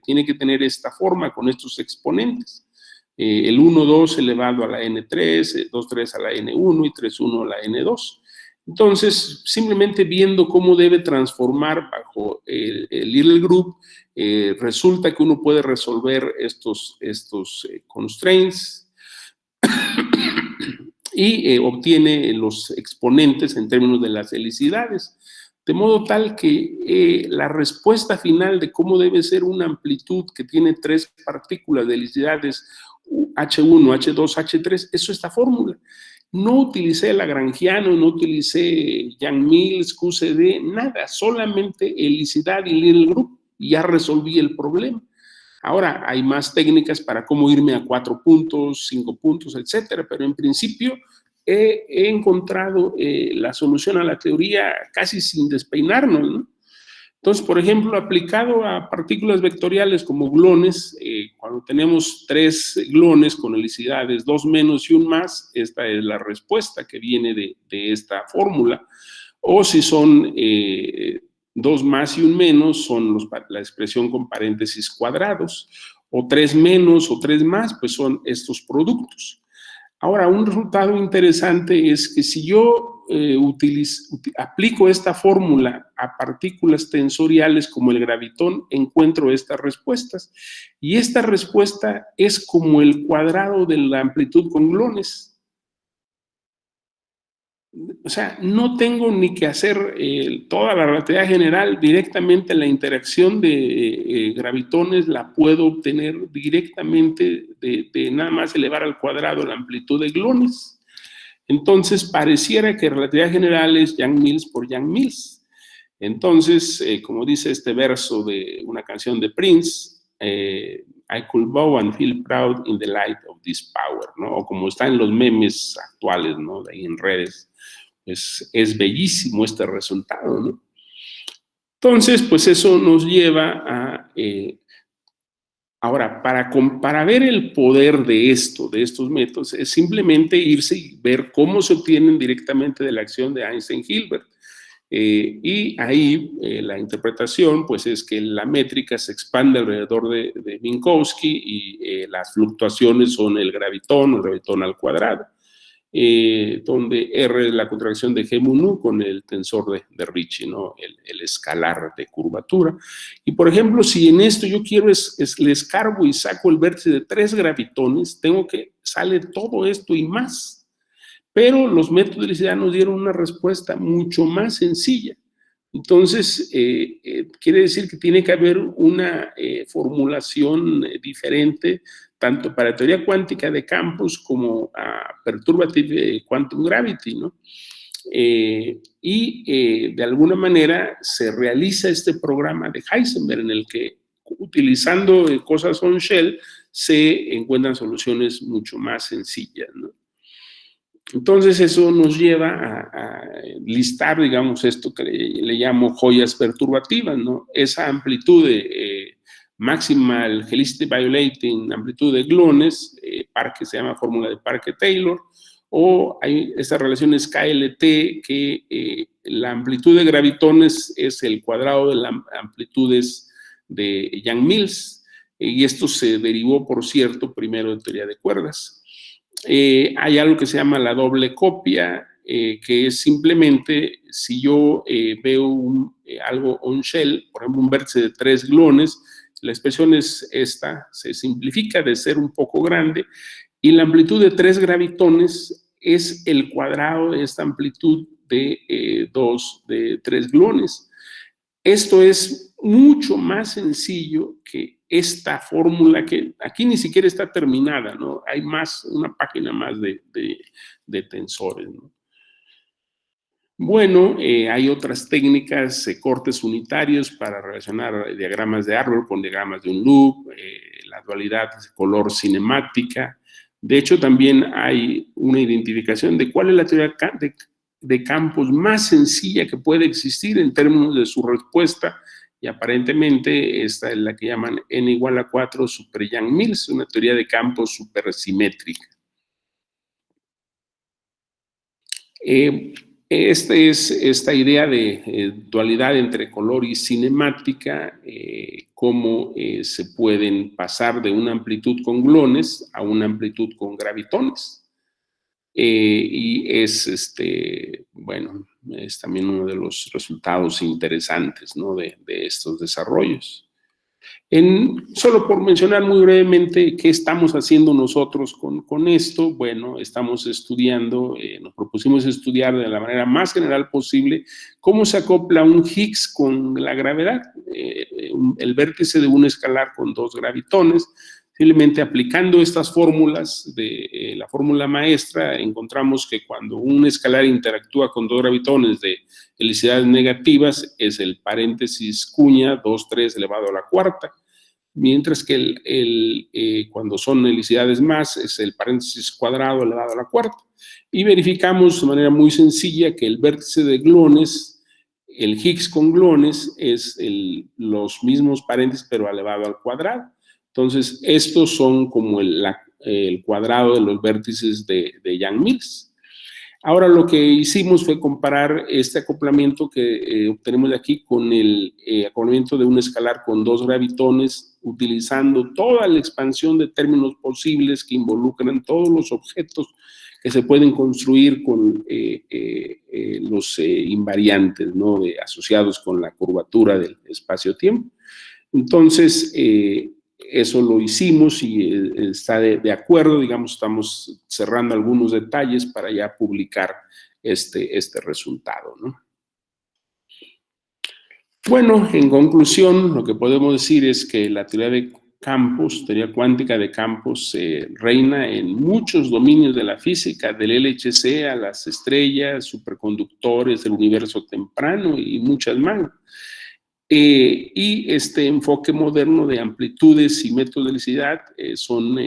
[SPEAKER 2] tiene que tener esta forma con estos exponentes. El 1, 2 elevado a la n3, 2, 3 a la n1 y 3, 1 a la n2. Entonces, simplemente viendo cómo debe transformar bajo el Little Group, resulta que uno puede resolver estos constraints y obtiene los exponentes en términos de las helicidades, de modo tal que la respuesta final de cómo debe ser una amplitud que tiene 3 partículas de helicidades H1, H2, H3, eso es esta fórmula. No utilicé Lagrangiano, no utilicé Yang-Mills, QCD, nada, solamente helicidad y Little Group, y ya resolví el problema. Ahora, hay más técnicas para cómo irme a 4 puntos, 5 puntos, etcétera, pero en principio he encontrado la solución a la teoría casi sin despeinarnos, ¿no? Entonces, por ejemplo, aplicado a partículas vectoriales como gluones, cuando tenemos 3 gluones con helicidades 2 menos y 1 más, esta es la respuesta que viene de esta fórmula. O si son 2 más y 1 menos, son la expresión con paréntesis cuadrados. O 3 menos o 3 más, pues son estos productos. Ahora, un resultado interesante es que si yo aplico esta fórmula a partículas tensoriales como el gravitón, encuentro estas respuestas. Y esta respuesta es como el cuadrado de la amplitud con gluones. O sea, no tengo ni que hacer toda la relatividad general directamente. La interacción de gravitones la puedo obtener directamente de nada más elevar al cuadrado la amplitud de gluones. Entonces, pareciera que relatividad general es Yang-Mills por Yang-Mills. Entonces, como dice este verso de una canción de Prince, I could bow and feel proud in the light of this power, ¿no? O como está en los memes actuales, ¿no? De ahí en redes. Pues es bellísimo este resultado, ¿no? Entonces, pues eso nos lleva a... ahora, para ver el poder de estos métodos, es simplemente irse y ver cómo se obtienen directamente de la acción de Einstein-Hilbert. Y ahí la interpretación, pues, es que la métrica se expande alrededor de Minkowski y las fluctuaciones son el gravitón al cuadrado. Donde R es la contracción de G mu nu con el tensor de Ricci, ¿no? El escalar de curvatura. Y por ejemplo, si en esto yo quiero le escarbo y saco el vértice de 3 gravitones, tengo que sale todo esto y más. Pero los métodos de helicidad nos dieron una respuesta mucho más sencilla. Entonces, quiere decir que tiene que haber una formulación diferente, tanto para teoría cuántica de campos como a perturbative quantum gravity, ¿no? De alguna manera se realiza este programa de Heisenberg en el que, utilizando cosas on-shell, se encuentran soluciones mucho más sencillas, ¿no? Entonces eso nos lleva a listar, digamos, esto que le llamo joyas perturbativas, ¿no? Esa amplitud de maximal helicity violating amplitud de gluones, se llama fórmula de Parke-Taylor, o hay estas relaciones KLT que la amplitud de gravitones es el cuadrado de las amplitudes de Yang-Mills, y esto se derivó, por cierto, primero de teoría de cuerdas. Hay algo que se llama la doble copia, que es simplemente si yo veo algo on-shell, por ejemplo, un vértice de 3 gluones, la expresión es esta, se simplifica de ser un poco grande, y la amplitud de 3 gravitones es el cuadrado de esta amplitud de 3 gluones. Esto es mucho más sencillo que esta fórmula que aquí ni siquiera está terminada, ¿no? Hay una página más de tensores, ¿no? Bueno, hay otras técnicas, cortes unitarios para relacionar diagramas de árbol con diagramas de un loop, la dualidad color cinemática. De hecho, también hay una identificación de cuál es la teoría de campos más sencilla que puede existir en términos de su respuesta, y aparentemente esta es la que llaman n igual a 4 super Yang-Mills, una teoría de campos supersimétrica. Esta idea de dualidad entre color y cinemática, cómo se pueden pasar de una amplitud con gluones a una amplitud con gravitones. Y bueno, es también uno de los resultados interesantes, ¿no? de estos desarrollos. Solo por mencionar muy brevemente qué estamos haciendo nosotros con esto, bueno, estamos estudiando, nos propusimos estudiar de la manera más general posible cómo se acopla un Higgs con la gravedad, el vértice de un escalar con dos gravitones. Simplemente aplicando estas fórmulas de la fórmula maestra, encontramos que cuando un escalar interactúa con dos gravitones de helicidades negativas, es el paréntesis cuña 2,3 elevado a la cuarta, mientras que cuando son helicidades más, es el paréntesis cuadrado elevado a la cuarta. Y verificamos de manera muy sencilla que el vértice de gluones, el Higgs con gluones, es los mismos paréntesis, pero elevado al cuadrado. Entonces, estos son como el cuadrado de los vértices de Yang-Mills. Ahora, lo que hicimos fue comparar este acoplamiento que obtenemos de aquí con el acoplamiento de un escalar con dos gravitones, utilizando toda la expansión de términos posibles que involucran todos los objetos que se pueden construir con los invariantes, ¿no? Asociados con la curvatura del espacio-tiempo. Entonces, eso lo hicimos y está de acuerdo, digamos, estamos cerrando algunos detalles para ya publicar este resultado, ¿no? Bueno, en conclusión, lo que podemos decir es que la teoría de campos, teoría cuántica de campos, reina en muchos dominios de la física, del LHC a las estrellas, superconductores, del universo temprano y muchas más. Y este enfoque moderno de amplitudes y métodos de helicidad son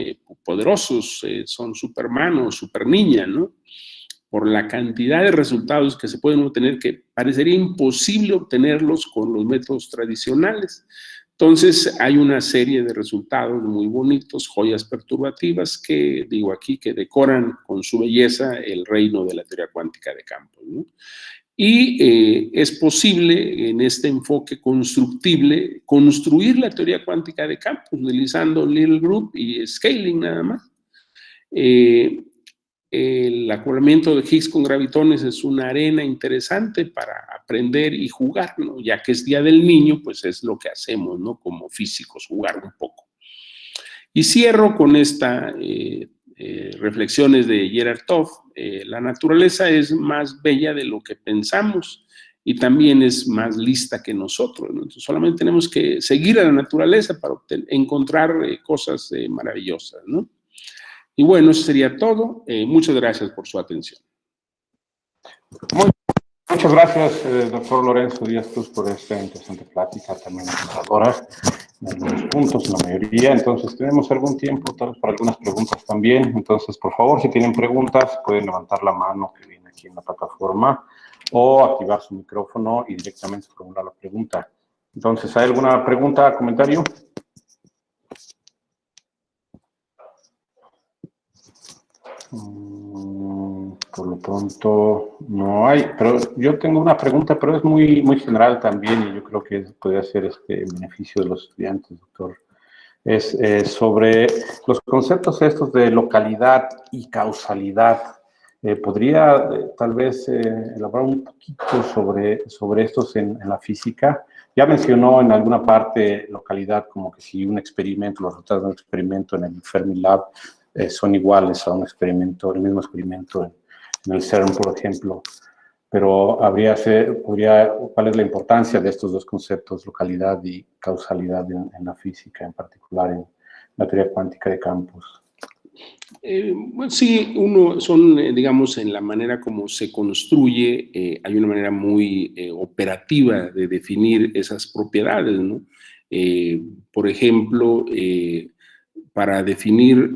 [SPEAKER 2] poderosos, son Superman o Superniña, ¿no? Por la cantidad de resultados que se pueden obtener, que parecería imposible obtenerlos con los métodos tradicionales. Entonces, hay una serie de resultados muy bonitos, joyas perturbativas, que digo aquí, que decoran con su belleza el reino de la teoría cuántica de campos, ¿no? Y es posible en este enfoque constructible construir la teoría cuántica de campos utilizando Little Group y scaling nada más. El acoplamiento de Higgs con gravitones es una arena interesante para aprender y jugar, ¿no? Ya que es Día del Niño, pues es lo que hacemos, ¿no? Como físicos, jugar un poco. Y cierro con esta reflexiones de Gerard Toff. La naturaleza es más bella de lo que pensamos y también es más lista que nosotros, ¿no? Entonces, solamente tenemos que seguir a la naturaleza para encontrar cosas maravillosas, ¿no? Y bueno, eso sería todo. Muchas gracias por su atención.
[SPEAKER 1] Muchas gracias, doctor Lorenzo Díaz Cruz, por esta interesante plática, también ilustradora en algunos puntos, en la mayoría. Entonces, tenemos algún tiempo tal vez para algunas preguntas también. Entonces, por favor, si tienen preguntas, pueden levantar la mano que viene aquí en la plataforma o activar su micrófono y directamente formular la pregunta. Entonces, ¿hay alguna pregunta, comentario? Por lo pronto no hay, pero yo tengo una pregunta, pero es muy general también y yo creo que podría ser en beneficio de los estudiantes, doctor. Es sobre los conceptos estos de localidad y causalidad. ¿Podría tal vez elaborar un poquito sobre estos en la física? Ya mencionó en alguna parte localidad, como que si un experimento, los resultados de un experimento en el Fermilab son iguales a un experimento, el mismo experimento en el CERN, por ejemplo. Pero ¿cuál es la importancia de estos dos conceptos, localidad y causalidad en la física, en particular en la teoría cuántica de campos?
[SPEAKER 2] Bueno, sí, digamos, en la manera como se construye, hay una manera muy operativa de definir esas propiedades, ¿no? Por ejemplo, para definir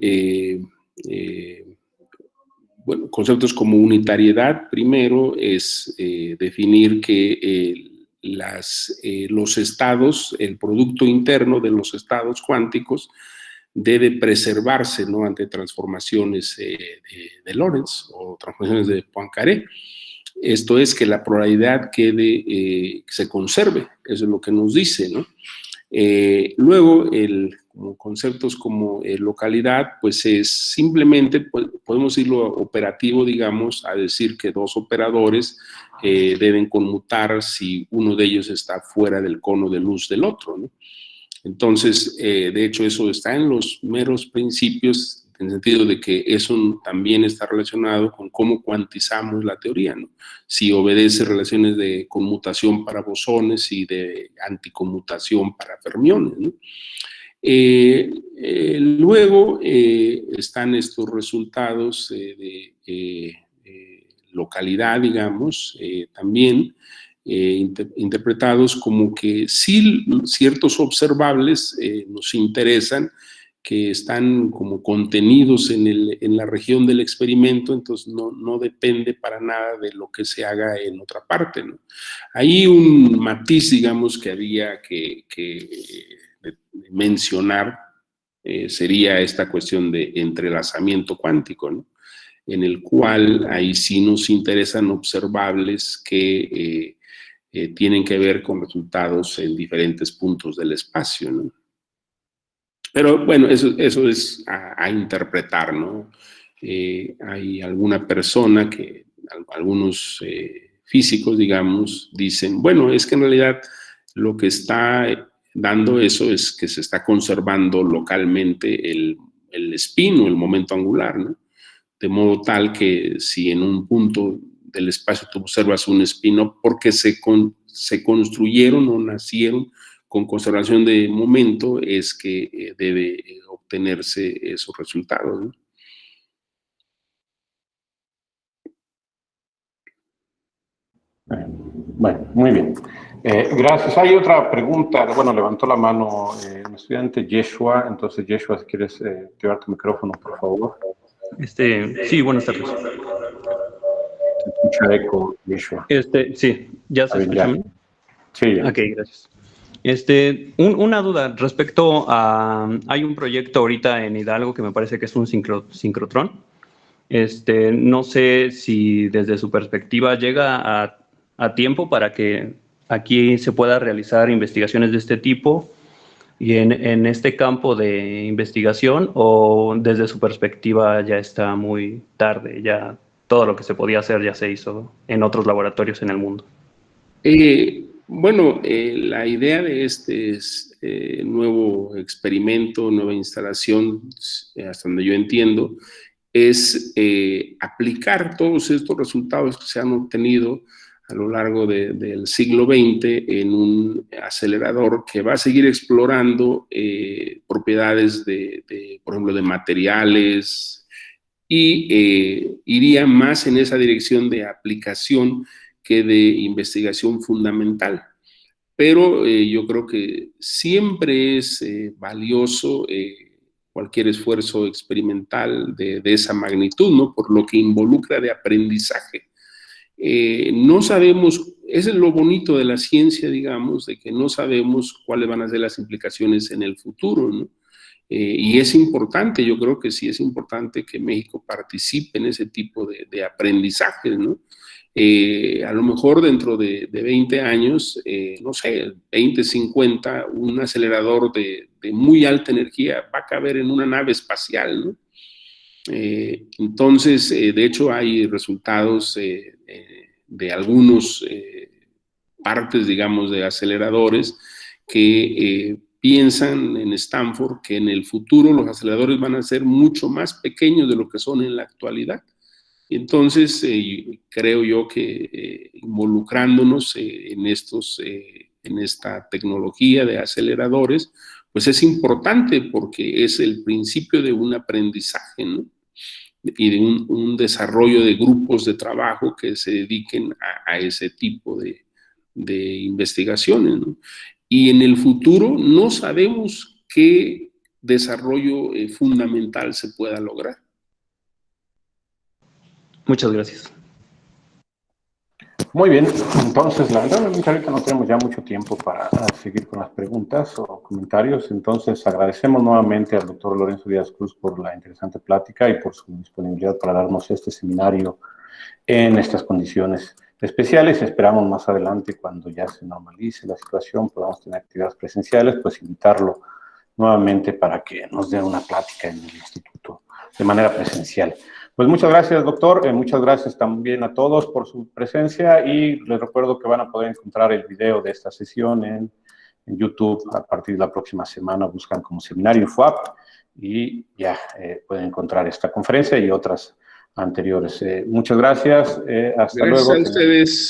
[SPEAKER 2] bueno, conceptos como unitariedad, primero es definir que los estados, el producto interno de los estados cuánticos debe preservarse, ¿no? Ante transformaciones de Lorentz o transformaciones de Poincaré. Esto es que la probabilidad que se conserve, eso es lo que nos dice, ¿no? Luego, conceptos como localidad, pues es simplemente, podemos irlo operativo, digamos, a decir que dos operadores deben conmutar si uno de ellos está fuera del cono de luz del otro, ¿no? Entonces, de hecho, eso está en los meros principios, en el sentido de que eso también está relacionado con cómo cuantizamos la teoría, ¿no? Si obedece relaciones de conmutación para bosones y de anticonmutación para fermiones, ¿no? Luego están estos resultados de localidad, digamos, también interpretados como que sí ciertos observables nos interesan, que están como contenidos en la región del experimento, entonces no depende para nada de lo que se haga en otra parte, ¿no? Hay un matiz, digamos, que había que mencionar, sería esta cuestión de entrelazamiento cuántico, ¿no? En el cual ahí sí nos interesan observables que tienen que ver con resultados en diferentes puntos del espacio, ¿no? Pero bueno, eso es a interpretar, ¿no? Hay alguna persona que, algunos físicos, digamos, dicen, bueno, es que en realidad lo que está dando eso es que se está conservando localmente el spin o el momento angular, ¿no? De modo tal que si en un punto del espacio tú observas un spin, no porque se construyeron o nacieron con conservación de momento, es que debe obtenerse esos resultados, ¿no?
[SPEAKER 1] Bueno, muy bien. Gracias. Hay otra pregunta. Bueno, levantó la mano el estudiante Yeshua. Entonces, Yeshua, si quieres activar tu micrófono, por favor.
[SPEAKER 3] Sí, buenas tardes.
[SPEAKER 1] Se escucha eco, Yeshua.
[SPEAKER 3] Sí, ¿ya se escucha bien?
[SPEAKER 1] Sí, ya.
[SPEAKER 3] Ok, gracias. Una duda respecto a... Hay un proyecto ahorita en Hidalgo que me parece que es un sincrotrón. No sé si desde su perspectiva llega a tiempo para que aquí se pueda realizar investigaciones de este tipo y en este campo de investigación, o desde su perspectiva ya está muy tarde, ya todo lo que se podía hacer ya se hizo en otros laboratorios en el mundo.
[SPEAKER 2] Bueno, la idea de este nuevo experimento, nueva instalación, hasta donde yo entiendo, es aplicar todos estos resultados que se han obtenido a lo largo del siglo XX en un acelerador que va a seguir explorando propiedades por ejemplo, de materiales, y iría más en esa dirección de aplicación que de investigación fundamental. Pero yo creo que siempre es valioso cualquier esfuerzo experimental de esa magnitud, ¿no? Por lo que involucra de aprendizaje. No sabemos, ese es lo bonito de la ciencia, digamos, de que no sabemos cuáles van a ser las implicaciones en el futuro, ¿no? Y es importante, yo creo que sí es importante que México participe en ese tipo de aprendizajes, ¿no? A lo mejor dentro de 20 años, no sé, 20, 50, un acelerador de muy alta energía va a caber en una nave espacial, ¿no? Entonces, de hecho, hay resultados de algunos partes, digamos, de aceleradores que piensan en Stanford que en el futuro los aceleradores van a ser mucho más pequeños de lo que son en la actualidad. Entonces, creo yo que involucrándonos en esta tecnología de aceleradores, pues es importante porque es el principio de un aprendizaje, ¿no? Y de un desarrollo de grupos de trabajo que se dediquen a ese tipo de investigaciones, ¿no? Y en el futuro no sabemos qué desarrollo fundamental se pueda lograr.
[SPEAKER 3] Muchas gracias.
[SPEAKER 1] Muy bien, entonces, lamentablemente ahorita no tenemos ya mucho tiempo para seguir con las preguntas o comentarios, entonces agradecemos nuevamente al doctor Lorenzo Díaz Cruz por la interesante plática y por su disponibilidad para darnos este seminario en estas condiciones especiales. Esperamos más adelante, cuando ya se normalice la situación, podamos tener actividades presenciales, pues invitarlo nuevamente para que nos dé una plática en el instituto de manera presencial. Pues muchas gracias, doctor. Muchas gracias también a todos por su presencia y les recuerdo que van a poder encontrar el video de esta sesión en en YouTube a partir de la próxima semana. Buscan como Seminario FUAP y ya pueden encontrar esta conferencia y otras anteriores. Muchas gracias. Hasta luego.
[SPEAKER 2] Gracias a ustedes.